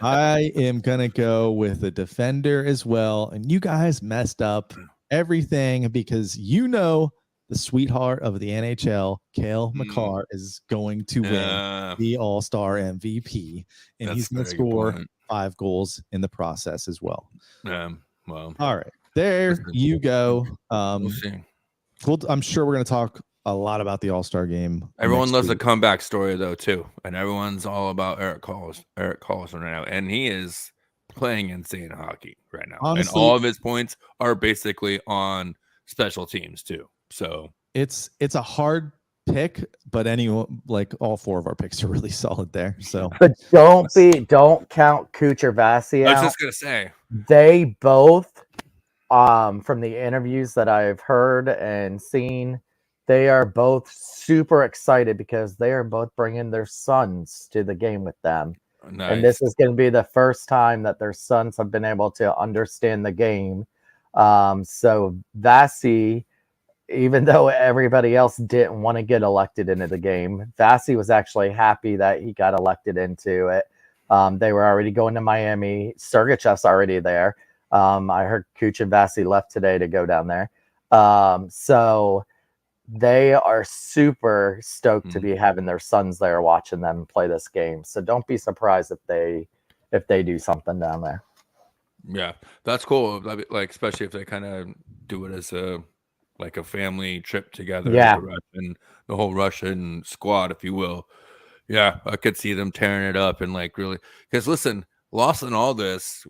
I am gonna go with a defender as well. And you guys messed up everything because the sweetheart of the NHL, Cale Makar, is going to win the All-Star MVP, and he's going to score 5 goals in the process as well. Well, all right, there you go. We'll see. I'm sure we're going to talk a lot about the All-Star game. Everyone loves a comeback story though too, and everyone's all about Erik Karlsson right now, and he is playing insane hockey right now. Honestly, and all of his points are basically on special teams too. So it's a hard pick, but like all 4 of our picks are really solid there. So, but don't count Kucher Vasi out. I was just gonna say they both, from the interviews that I've heard and seen, they are both super excited because they are both bringing their sons to the game with them. Nice. And this is going to be the first time that their sons have been able to understand the game. So Vasi even though everybody else didn't want to get elected into the game, Vassy was actually happy that he got elected into it. They were already going to Miami. Sergachev's already there. I heard Cooch and Vassy left today to go down there. So they are super stoked to be having their sons there watching them play this game. So don't be surprised if they do something down there. Yeah, that's cool. Like, especially if they kind of do it as a family trip together. Yeah. The whole Russian squad, if you will. Yeah, I could see them tearing it up and like really. Because listen, lost in all this,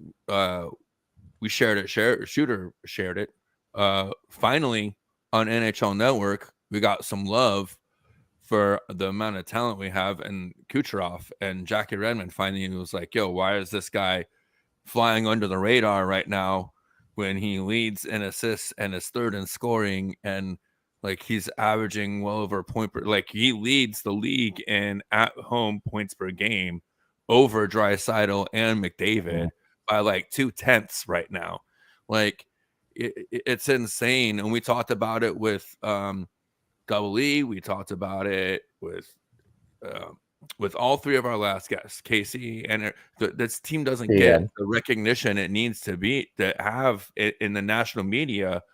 we shared it. Shooter shared it. Finally on NHL Network, we got some love for the amount of talent we have, and Kucherov and Jackie Redmond finally was like, "Yo, why is this guy flying under the radar right now when he leads in assists and is third in scoring, and like he's averaging well over a point per, like he leads the league in at home points per game over Draisaitl and McDavid by like 0.2 right now. Like it's insane. And we talked about it with Double E. We talked about it with all three of our last guests, Casey, and this team doesn't get the recognition it needs to have in the national media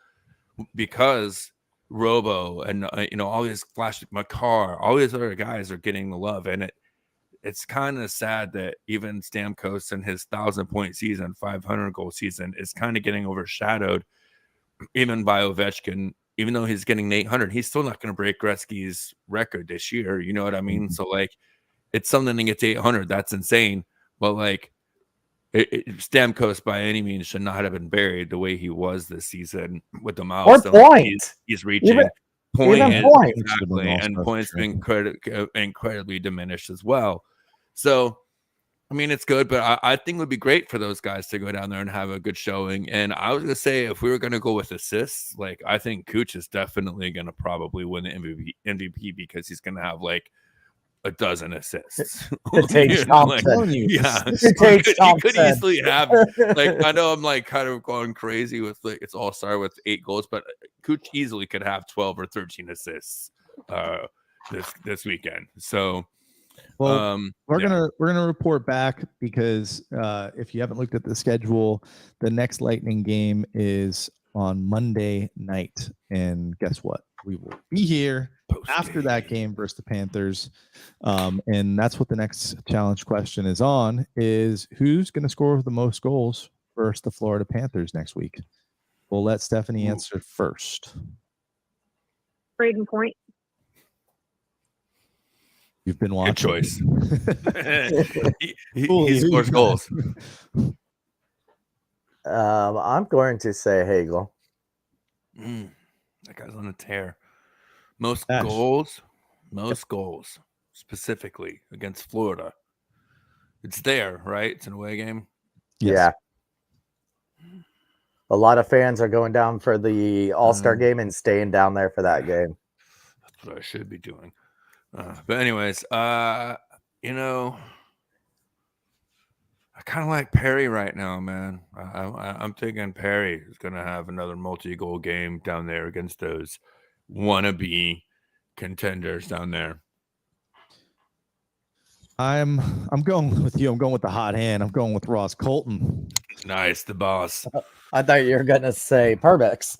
because Robo and all these Flash Makar, all these other guys are getting the love, and it's kind of sad that even Stamkos and his 1,000-point season, 500-goal season is kind of getting overshadowed, even by Ovechkin. Even though he's getting 800, he's still not going to break Gretzky's record this year. You know what I mean? So like, it's something to get to 800. That's insane. But like, Stamkos by any means should not have been buried the way he was this season with the milestone. Or point. He's reaching. Point. Exactly. And points been incredibly diminished as well. So, I mean, it's good, but I think it would be great for those guys to go down there and have a good showing. And I was going to say, if we were going to go with assists, like I think Cooch is definitely going to probably win the MVP because he's going to have like a dozen assists. He could easily have, like, I know I'm like kind of going crazy with like it's all started with 8 goals, but Cooch easily could have 12 or 13 assists this weekend. So well, we're gonna report back because if you haven't looked at the schedule, the next Lightning game is on Monday night, and guess what? We will be here after that game versus the Panthers, and that's what the next challenge question is on: is who's going to score the most goals versus the Florida Panthers next week? We'll let Stephanie answer first. Braden Point. You've been watching. Good choice. he scores goals. I'm going to say Hagel. That guy's on a tear. Most Ash. goals, specifically against Florida. It's there, right? It's an away game. Yes. Yeah. A lot of fans are going down for the All-Star game and staying down there for that game. That's what I should be doing. But anyways, I kind of like Perry right now, man. I'm thinking Perry is going to have another multi-goal game down there against those wannabe contenders down there. I'm going with you. I'm going with the hot hand. I'm going with Ross Colton. Nice, the boss. I thought you were going to say Perbix.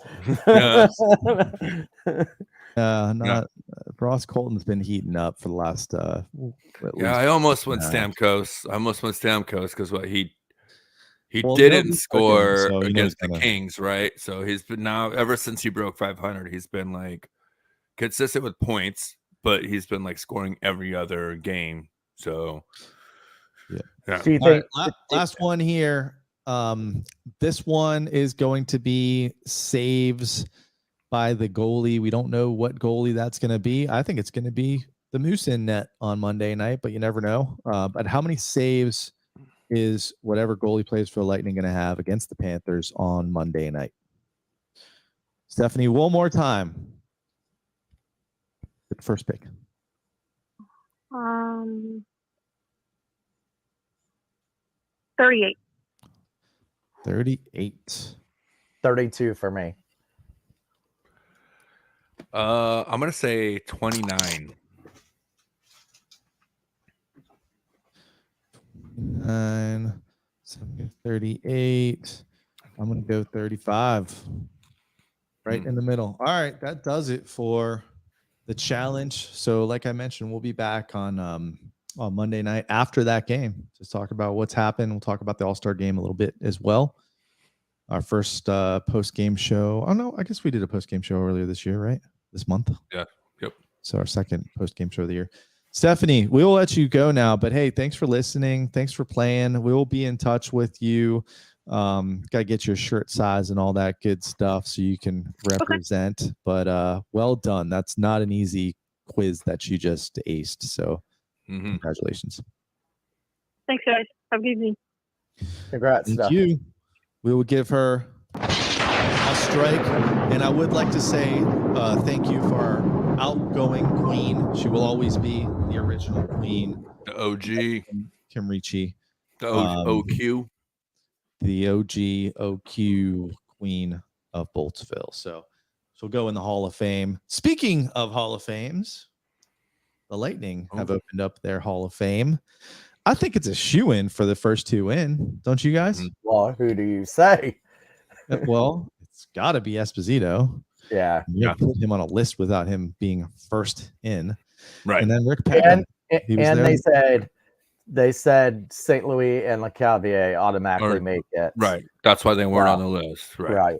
Ross Colton's been heating up for the last. I almost went Stamkos. Because what he didn't score against the Kings, right? So he's been now ever since he broke 500. He's been like consistent with points, but he's been like scoring every other game. So yeah. So you think, last one here. This one is going to be saves by the goalie. We don't know what goalie that's going to be. I think it's going to be the Moose in net on Monday night, but you never know. But how many saves is whatever goalie plays for the Lightning going to have against the Panthers on Monday night? Stephanie, one more time. Get the first pick. 38. 38. 32 for me. I'm gonna say 29. 9, 38. I'm gonna go 35. Right in the middle. All right, that does it for the challenge. So, like I mentioned, we'll be back on Monday night after that game to talk about what's happened. We'll talk about the All-Star game a little bit as well. Our first post-game show. Oh no, I guess we did a post-game show earlier this year, right? This month. Yeah. Yep. So our second post-game show of the year. Stephanie, we will let you go now, but hey, thanks for listening. Thanks for playing. We will be in touch with you. Gotta get your shirt size and all that good stuff so you can represent. Okay. But well done. That's not an easy quiz that you just aced. So congratulations. Thanks, guys. Have a good evening. Congrats. Thank you. We will give her a strike. And I would like to say thank you for our outgoing queen. She will always be the original queen. The OG. Kim Ricci. The OQ. The OG OQ queen of Boltsville. So she'll go in the Hall of Fame. Speaking of Hall of Fames, the Lightning have opened up their Hall of Fame. I think it's a shoo-in for the first two in. Don't you guys? Well, who do you say? Well, it's got to be Esposito. Yeah. You can't put him on a list without him being first in. Right. And then Rick Peckham. And they said St. Louis and LeCavier automatically make it. Right. That's why they weren't on the list. Right.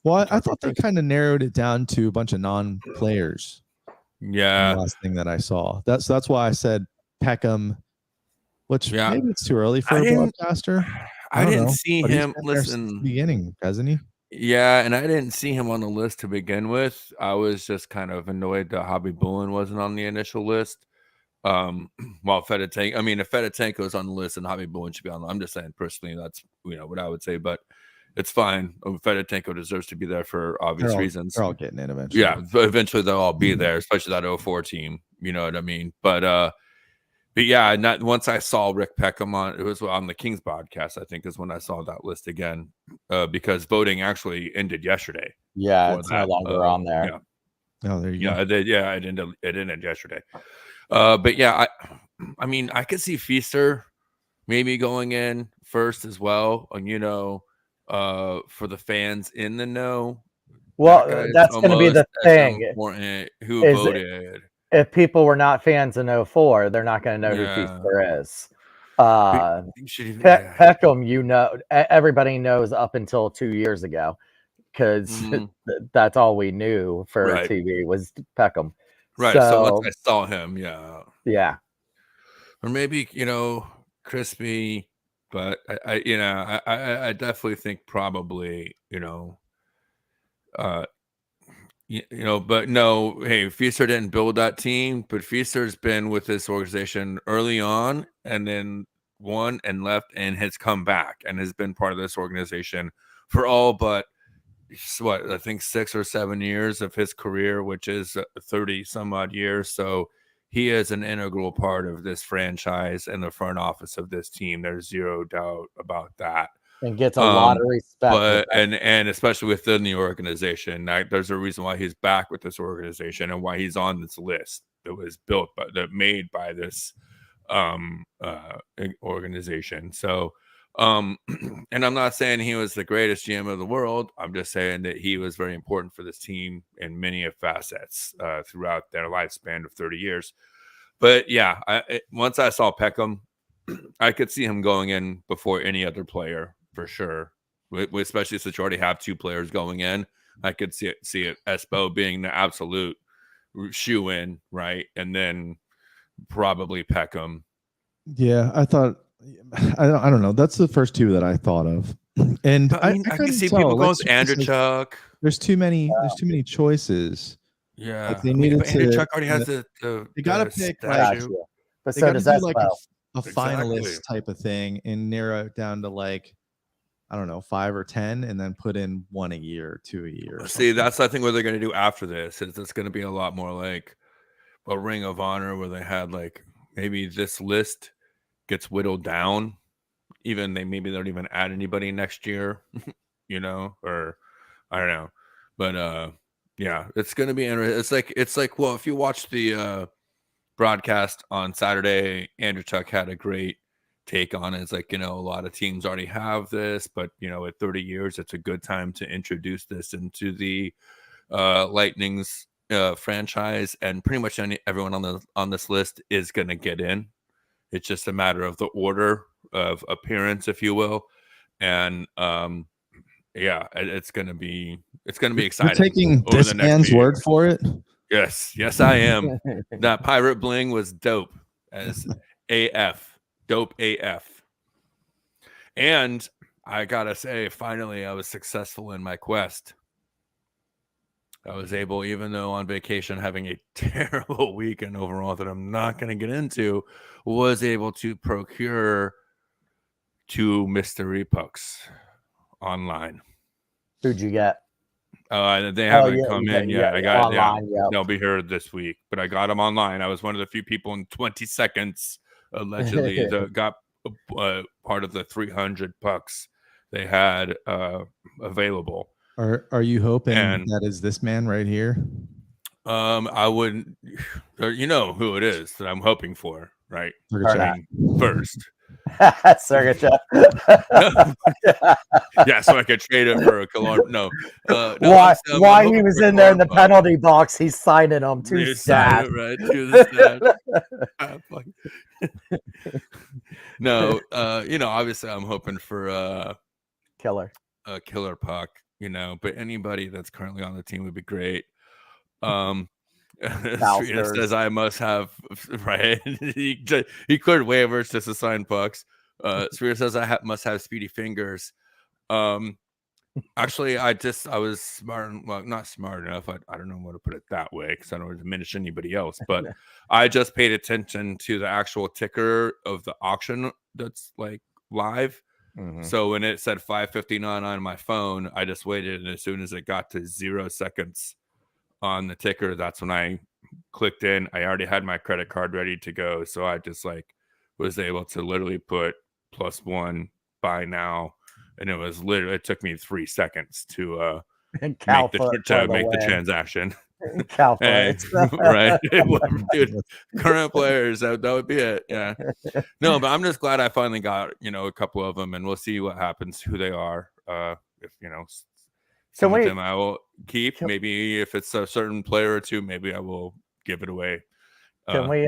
Well, I thought they kind of narrowed it down to a bunch of non-players. Yeah. The last thing that I saw. That's why I said Peckham, which maybe it's too early for a broadcaster. I didn't see him listen beginning, hasn't he? Yeah, and I didn't see him on the list to begin with. I was just kind of annoyed that Hobby Bullen wasn't on the initial list. While Fedotenko, I mean, if Fedotenko is on the list and Hobby Bullen should be on, I'm just saying personally, that's what I would say, but it's fine. Fedotenko deserves to be there for obvious reasons. They're all getting in eventually. Yeah, eventually they'll all be there, especially that 04 team. You know what I mean? But yeah, not once I saw Rick Peckham on, it was on the Kings podcast, I think is when I saw that list again, because voting actually ended yesterday. Yeah, it's no longer on there. Yeah. Oh, there you go. It ended yesterday. But yeah, I mean, I could see Feaster maybe going in first as well, for the fans in the know. Well, that's going to be the thing. Who voted? If people were not fans in 04, they're not going to know who Feaster is. Peckham, everybody knows up until 2 years ago, because that's all we knew for TV was Peckham. Right. So once I saw him, yeah, or maybe Crispy, but I definitely think probably but no, hey, Feaster didn't build that team, but Feaster's been with this organization early on and then won and left and has come back and has been part of this organization for all but I think 6 or 7 years of his career, which is 30 some odd years. So he is an integral part of this franchise and the front office of this team. There's zero doubt about that. And gets a lot of respect. And especially within the organization, there's a reason why he's back with this organization and why he's on this list that was made by this organization. So, and I'm not saying he was the greatest GM of the world. I'm just saying that he was very important for this team in many facets throughout their lifespan of 30 years. But yeah, once I saw Peckham, I could see him going in before any other player for sure. Especially since you already have 2 players going in, I could see it Espo being the absolute shoe in, right, and then probably Peckham. Yeah, I thought. I don't know. That's the first 2 that I thought of, and I can see people going with Andrechuk. There's too many. There's too many choices. Yeah, like they needed to. Andrechuk already has the you got to pick statue. But so does that, like a finalist type of thing, and narrow it down to like, I don't know, 5 or 10, and then put in 1 a year, 2 a year. See, that's I think what they're going to do after this. It's going to be a lot more like a Ring of Honor, where they had like maybe this list gets whittled down. Even maybe they don't even add anybody next year, or I don't know. But Yeah, it's going to be interesting. It's like well, if you watch the broadcast on Saturday, Andrew Tuck had a great take on it. It's like, a lot of teams already have this, but at 30 years, it's a good time to introduce this into the Lightning's franchise, and pretty much everyone on this list is going to get in. It's just a matter of the order of appearance, if you will, and yeah, it's going to be exciting. You're taking this man's word for it. Yes, I am. That pirate bling was dope as AF, dope AF. And I gotta say, finally, I was successful in my quest. I was able, even though on vacation, having a terrible weekend overall that I'm not going to get into, was able to procure 2 mystery pucks online. Who'd you get? They haven't come in yet. I got online, they'll be here this week, but I got them online. I was one of the few people in 20 seconds allegedly that got part of the 300 pucks they had available. Are you hoping that is this man right here? I wouldn't. You know who it is that I'm hoping for, right? First. Sergachev. Yeah, so I could trade it for a Killorn. No, why he was in there in the penalty box? He's signing them to stat. Right to the stat. No, obviously I'm hoping for a killer puck. But anybody that's currently on the team would be great. Serena says I must have right. He cleared waivers just to sign pucks. Serena says I must have speedy fingers. Actually, I was smart. Well, not smart enough. I don't know how to put it that way because I don't want to diminish anybody else. But I just paid attention to the actual ticker of the auction that's like live. Mm-hmm. So when it said 5:59 on my phone, I just waited, and as soon as it got to 0 seconds on the ticker, that's when I clicked in. I already had my credit card ready to go, so I just was able to literally put +1 buy now, and it took me 3 seconds to make the transaction. Right, dude, current players, that would be it. Yeah, no, but I'm just glad I finally got a couple of them, and we'll see what happens, who they are. If some of them I will keep. Maybe if it's a certain player or two, maybe I will give it away. Can we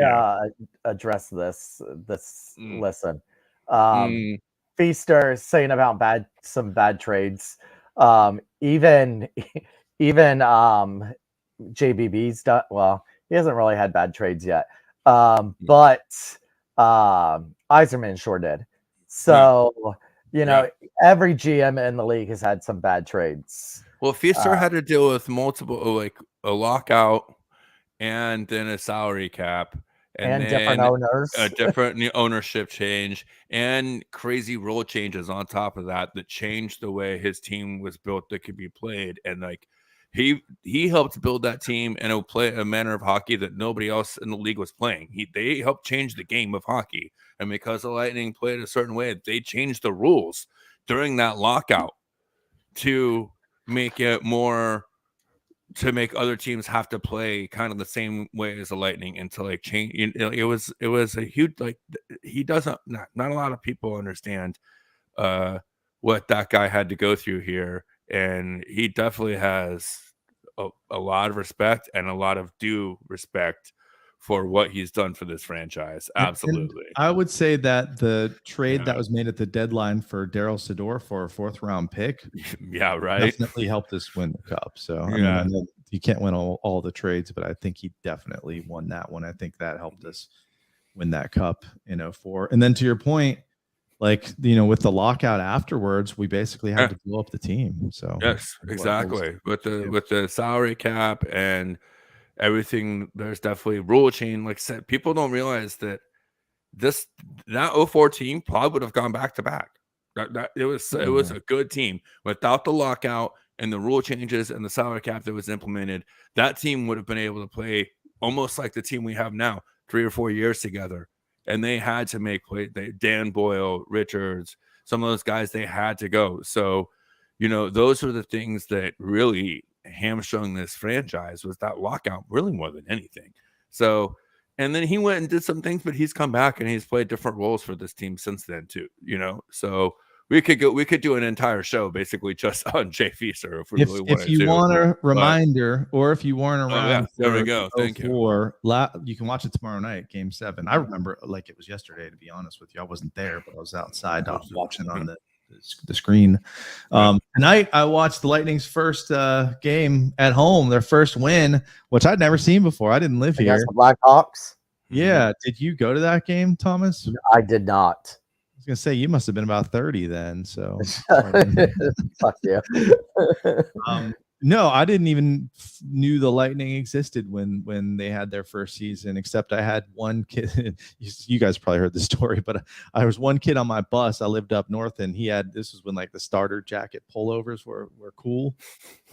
address this? Listen, Feaster saying about some bad trades. Even JBB's done well. He hasn't really had bad trades yet, but Yzerman sure did. So every GM in the league has had some bad trades. Well, Feaster had to deal with multiple, a lockout, and then a salary cap, and different owners, a different ownership change, and crazy rule changes on top of that changed the way his team was built that could be played. And he helped build that team and play a manner of hockey that nobody else in the league was playing. They helped change the game of hockey. And because the Lightning played a certain way, they changed the rules during that lockout to make it more, to make other teams have to play kind of the same way as the Lightning, and to change. It was a huge, he doesn't, not a lot of people understand what that guy had to go through here. And he definitely has a lot of respect and a lot of due respect for what he's done for this franchise. Absolutely. And I would say that the trade that was made at the deadline for Daryl Sador for a 4th round pick, definitely helped us win the cup. So I mean, you can't win all the trades, but I think he definitely won that one. I think that helped us win that cup in 2004. And then to your point, with the lockout afterwards, we basically had to blow up the team. So yes, exactly. With the salary cap and everything, there's definitely rule change. Like I said, people don't realize that that 04 team probably would have gone back to back. It was a good team without the lockout and the rule changes and the salary cap that was implemented. That team would have been able to play almost like the team we have now, 3 or 4 years together. And they had to make play. Dan Boyle, Richards, some of those guys, they had to go. So, those are the things that really hamstrung this franchise was that lockout, really more than anything. So, and then he went and did some things, but he's come back and he's played different roles for this team since then too. So we could do an entire show basically just on Jay Feaster if we really wanted to. If you want a reminder, or if you weren't around, there we go. Thank you. You can watch it tomorrow night, Game 7. I remember like it was yesterday. To be honest with you, I wasn't there, but I was outside watching on the screen. Tonight I watched the Lightning's first game at home, their first win, which I'd never seen before. I didn't live here. Against the Blackhawks. Yeah. Did you go to that game, Thomas? I did not. I was gonna say you must have been about 30 then. So fuck you. No, I didn't even knew the Lightning existed when they had their first season, except I had one kid. You guys probably heard the story, but I was one kid on my bus. I lived up north, and this was when like the starter jacket pullovers were cool.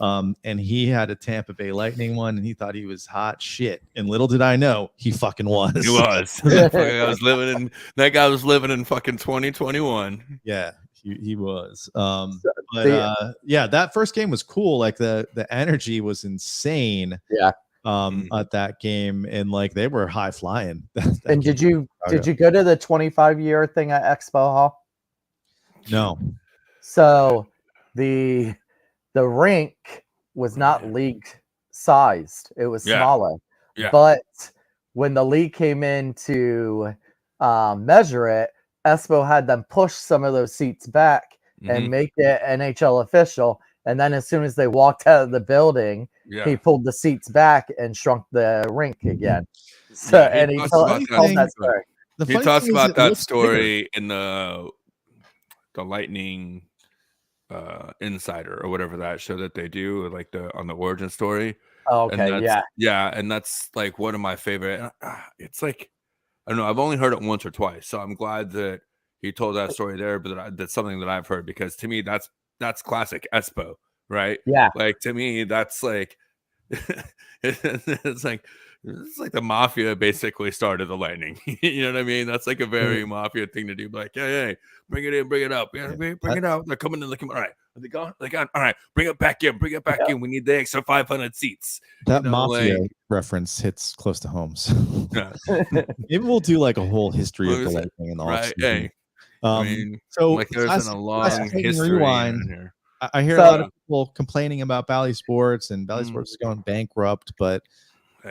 And he had a Tampa Bay Lightning one, and he thought he was hot shit. And little did I know, he fucking was. He was. That guy was living in fucking 2021. Yeah. He was. Yeah, that first game was cool. Like the energy was insane. Yeah. At that game, and like they were high flying. And did you go to the 25-year thing at Expo Hall? No. So the rink was not league sized. It was smaller. Yeah. But when the league came in to measure it, Espo had them push some of those seats back and make it NHL official. And then as soon as they walked out of the building, he pulled the seats back and shrunk the rink again. So and he told that story. He talks about that story in the Lightning Insider or whatever that show that they do, like on the origin story. Oh, okay, and that's like one of my favorite. It's like, I don't know, I've only heard it once or twice, so I'm glad that he told that story there. But that's something that I've heard, because to me that's classic Espo, right? Yeah, like to me that's like it's like the mafia basically started the Lightning. You know what I mean? That's like a very mafia thing to do. Like, hey, bring it in, bring it up, bring it out. They're coming in. All right, are they gone? They gone. All right, bring it back in. We need the extra 500 seats. That mafia reference hits close to home. So. Maybe we'll do like a whole history of the Lightning and all. Right. Hey. I mean, so like there's a long history rewind. in here. I hear a lot of people complaining about Bally Sports, and Bally Sports is going bankrupt, but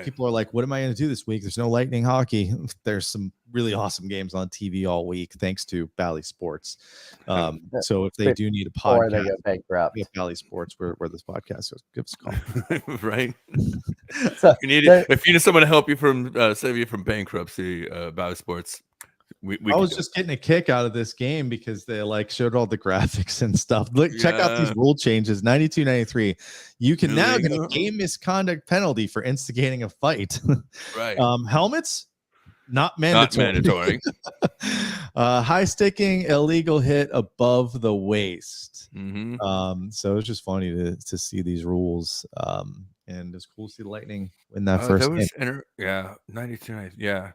people are like, what am I going to do this week? There's no Lightning hockey. There's some really awesome games on TV all week, thanks to Bally Sports. So if they do need a podcast, or they get bankrupt, Bally Sports, where this podcast goes, give us a call. Right. If you need someone to help you from save you from bankruptcy, Bally Sports. I was just getting a kick out of this game because they like showed all the graphics and stuff. Look, check out these rule changes. 92-93. You can now get a game misconduct penalty for instigating a fight. Right. Helmets, not mandatory. High sticking, illegal hit above the waist. So it's just funny to see these rules. And it's cool to see the Lightning win that first game. 92-93. Yeah.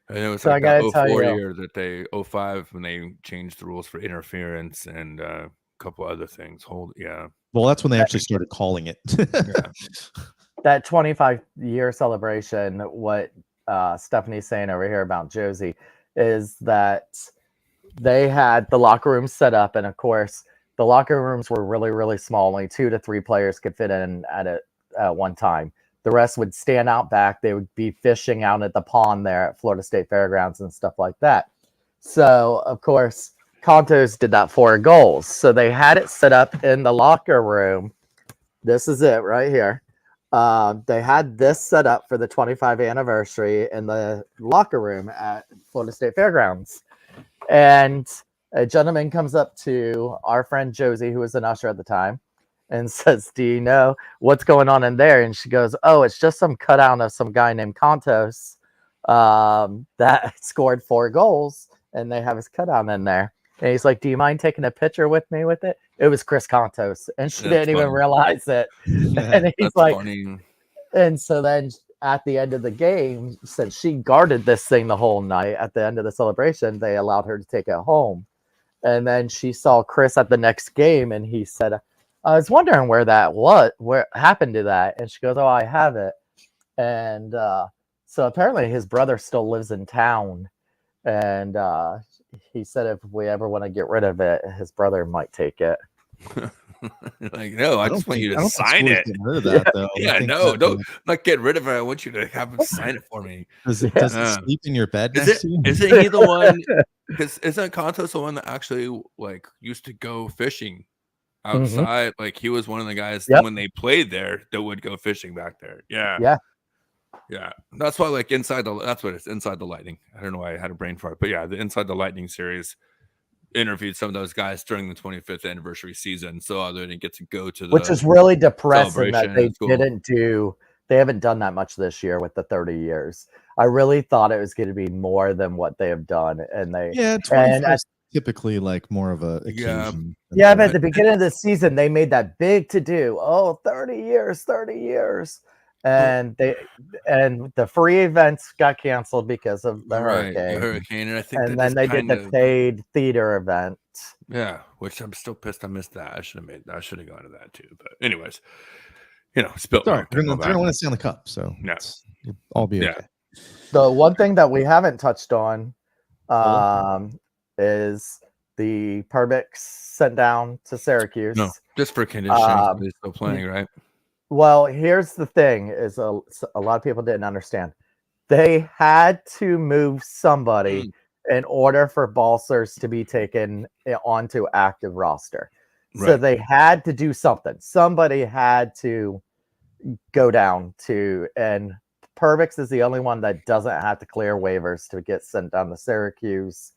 And it was so like that 04 year that 05 when they changed the rules for interference and a couple other things. Well, that's when they actually started calling it. That 25-year celebration, what Stephanie's saying over here about Josie is that they had the locker room set up, and of course the locker rooms were really, really small. Only 2 to 3 players could fit in at one time. The rest would stand out back. They would be fishing out at the pond there at Florida State Fairgrounds and stuff like that. So, of course, Contos did that 4 goals. So they had it set up in the locker room. This is it right here. They had this set up for the 25th anniversary in the locker room at Florida State Fairgrounds. And a gentleman comes up to our friend Josie, who was an usher at the time, and says, do you know what's going on in there? And she goes, oh, it's just some cutout of some guy named Contos that scored 4 goals, and they have his cutout in there. And he's like, do you mind taking a picture with me with it? It was Chris Contos, and she didn't even realize it. And he's like, funny. And so then at the end of the game, since she guarded this thing the whole night, at the end of the celebration, they allowed her to take it home. And then she saw Chris at the next game, and he said, I was wondering where happened to that. And she goes, oh, I have it. And so apparently his brother still lives in town. And he said if we ever want to get rid of it, his brother might take it. Like, no, I just want you to sign it. Getting rid of that, though. Yeah, no, don't not get rid of it. I want you to have him sign it for me. Does it sleep in your bed next to you? Isn't he the one? Because isn't Contos the one that actually like used to go fishing outside? Like he was one of the guys when they played there that would go fishing back there. Yeah. That's why like that's what it's Inside the Lightning. I don't know why I had a brain fart, but yeah, the Inside the Lightning series interviewed some of those guys during the 25th anniversary season, so they didn't get to go to the, which is really depressing that they haven't done that much this year with the 30 years. I really thought it was going to be more than what they have done, and 21st typically like more of a occasion. But at the beginning of the season they made that big to do. 30 years. And the free events got canceled because of the hurricane. And I think then they did the paid theater event. Yeah, which I'm still pissed I missed that. I should have gone to that too. But anyways, spilled. Sorry, we're gonna want to stay on the cup, so it'll all be okay. The one thing that we haven't touched on is the Perbix sent down to Syracuse. No, just for conditioning. They're still playing, right? Well, here's the thing: is a lot of people didn't understand. They had to move somebody in order for Balsers to be taken onto active roster. Right. So they had to do something. Somebody had to go down to, and Perbix is the only one that doesn't have to clear waivers to get sent down to Syracuse.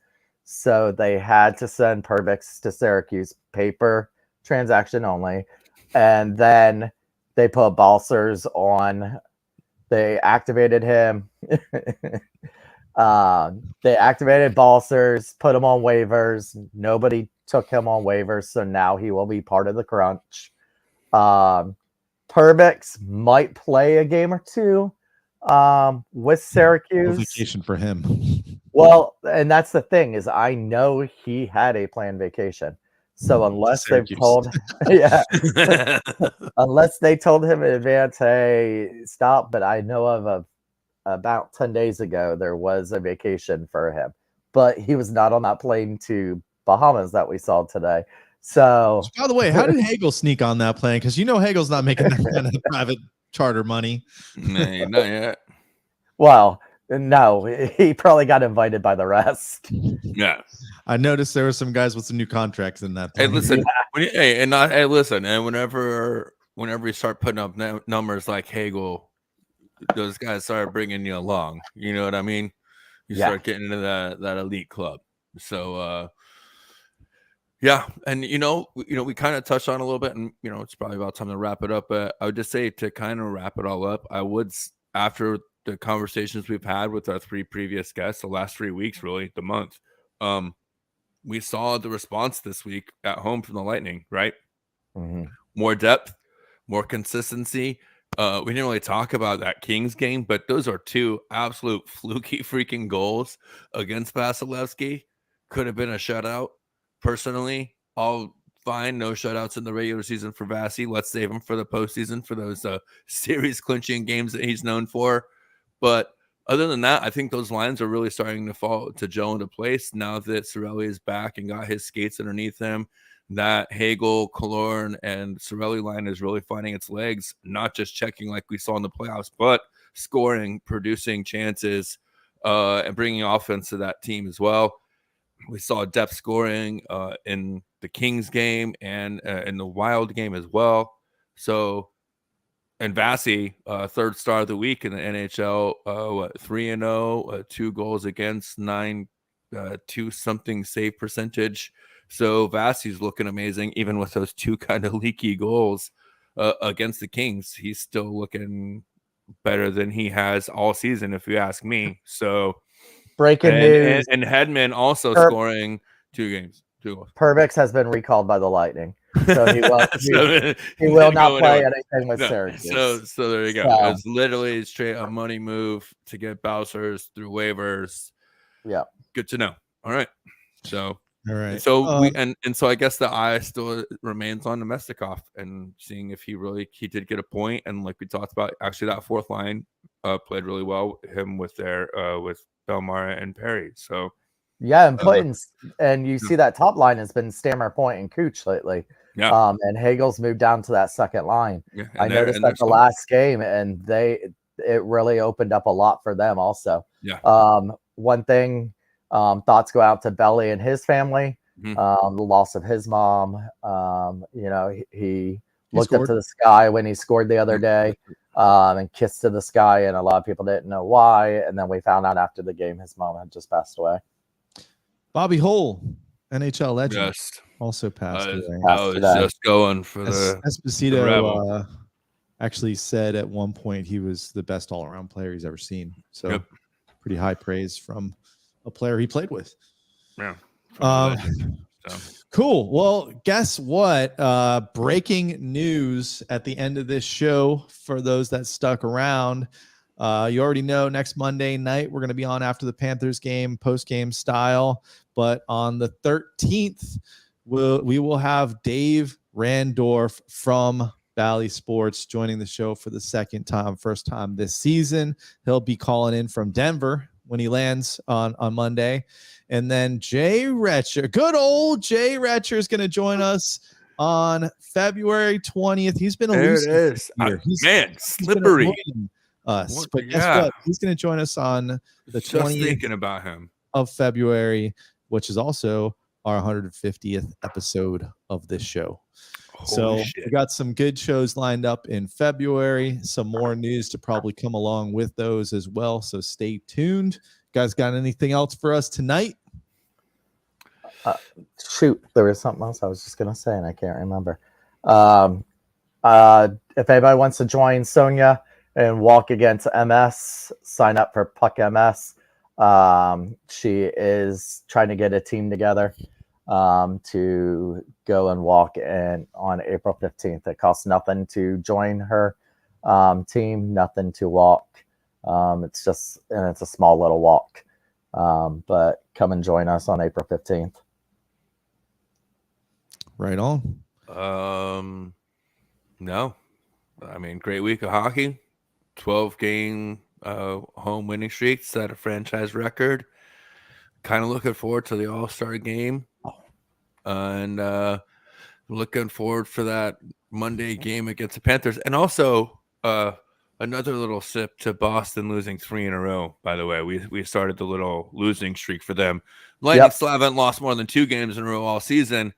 So they had to send Perbix to Syracuse, paper transaction only, and then they put Balsers on. They activated him. They activated Balsers, put him on waivers. Nobody took him on waivers, so now he will be part of the crunch. Perbix might play a game or two with Syracuse. Vacation for him. Well, and that's the thing is I know he had a planned vacation. So unless they've told, unless they told him in advance, hey, stop. But I know of about 10 days ago, there was a vacation for him, but he was not on that plane to Bahamas that we saw today. So, by the way, how did Hagel sneak on that plane? Because Hagel's not making that kind of private charter money. No, not yet. Well, no, he probably got invited by the rest. Yeah. I noticed there were some guys with some new contracts in that. Hey, listen. Listen. And whenever you start putting up numbers like Hagel, those guys start bringing you along. You know what I mean? You start getting into that elite club. So, and we kind of touched on a little bit, and it's probably about time to wrap it up. But I would just say to kind of wrap it all up, I would, after the conversations we've had with our 3 previous guests, the last 3 weeks, really the month. We saw the response this week at home from the Lightning, right? Mm-hmm. More depth, more consistency. We didn't really talk about that Kings game, but those are 2 absolute fluky freaking goals against Vasilevsky. Could have been a shutout. Personally, all fine. No shutouts in the regular season for Vasi. Let's save him for the postseason for those series clinching games that he's known for. But other than that, I think those lines are really starting to gel into place now that Cirelli is back and got his skates underneath him. That Hagel, Killorn, and Cirelli line is really finding its legs, not just checking like we saw in the playoffs, but scoring, producing chances, and bringing offense to that team as well. We saw depth scoring in the Kings game and in the Wild game as well. So, and Vasi, 3rd star of the week in the NHL, 3-0, 2 goals against, 9-2 save percentage. So Vasi's looking amazing, even with those 2 kind of leaky goals against the Kings. He's still looking better than he has all season, if you ask me. So breaking news. And Hedman also scoring 2 goals. Perbix has been recalled by the Lightning. So he will not play anything with Syracuse. So there you go. It's literally straight a money move to get Balsers through waivers. Yeah. Good to know. All right. So All right. And so so I guess the eye still remains on Nemestikov and seeing if he did get a point. And like we talked about, actually that fourth line played really well. Him with with Belmar and Perry. So yeah, and you see that top line has been Stammer, Point, and Cooch lately. Yeah. And Hagel's moved down to that second line. Yeah, I noticed that the last game, and it really opened up a lot for them also. Yeah. One thing, thoughts go out to Belly and his family. Mm-hmm. The loss of his mom. He looked up to the sky when he scored the other day, and kissed to the sky, and a lot of people didn't know why. And then we found out after the game his mom had just passed away. Bobby Hull, NHL legend, Yes. also passed away. I was just going for Esposito actually said at one point he was the best all-around player he's ever seen. So pretty high praise from a player he played with. Yeah. Cool. Well, guess what? Breaking news at the end of this show for those that stuck around. You already know next Monday night we're going to be on after the Panthers game, post-game style. But on the 13th, we will have Dave Randorf from Valley Sports joining the show for the first time this season. He'll be calling in from Denver when he lands on Monday. And then Jay Retcher, good old Jay Retcher, is going to join us on February 20th. He's been elusive. Slippery. But guess what? He's going to join us on the 20th thinking about him of February, which is also our 150th episode of this show. Holy shit. We got some good shows lined up in February, some more news to probably come along with those as well. So stay tuned. You guys got anything else for us tonight? Shoot, there was something else I was just going to say, and I can't remember. If anybody wants to join Sonia and walk against MS, sign up for Puck MS. She is trying to get a team together to go and walk on April 15th. It costs nothing to join her team, nothing to walk. It's a small little walk. But come and join us on April 15th. Right on. No. I mean, great week of hockey. 12-game home winning streak, set a franchise record. Kind of looking forward to the All-Star game. And looking forward for that Monday game against the Panthers. And also another little sip to Boston losing 3 in a row, by the way. We started the little losing streak for them. Lightning still haven't lost more than 2 games in a row all season.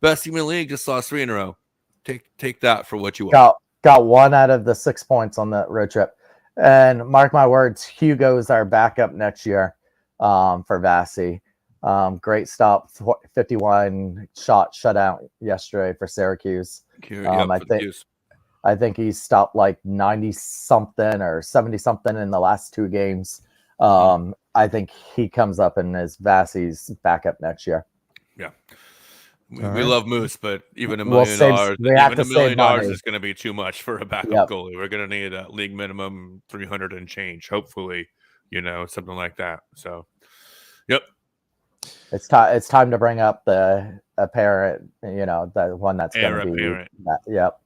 Best team in the league just lost 3 in a row. Take that for what you want. Got 1 out of the 6 points on the road trip. And mark my words, Hugo's our backup next year for Vasi. Great stop, 51 shot shutout yesterday for Syracuse. I think he stopped like 90 something or 70 something in the last 2 games. I think he comes up and is Vasi's backup next year. Yeah. We love Moose, but even $1 million is going to be too much for a backup goalie. We're going to need a league minimum 300 and change, hopefully, something like that. So, it's time to bring up the apparent, the one that's going to be that. Yep.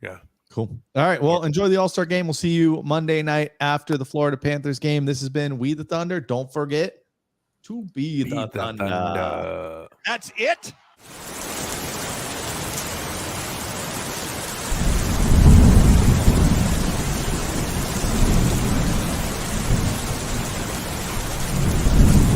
Yeah. Cool. All right. Well, enjoy the All-Star game. We'll see you Monday night after the Florida Panthers game. This has been We the Thunder. Don't forget to be the Thunder. That's it.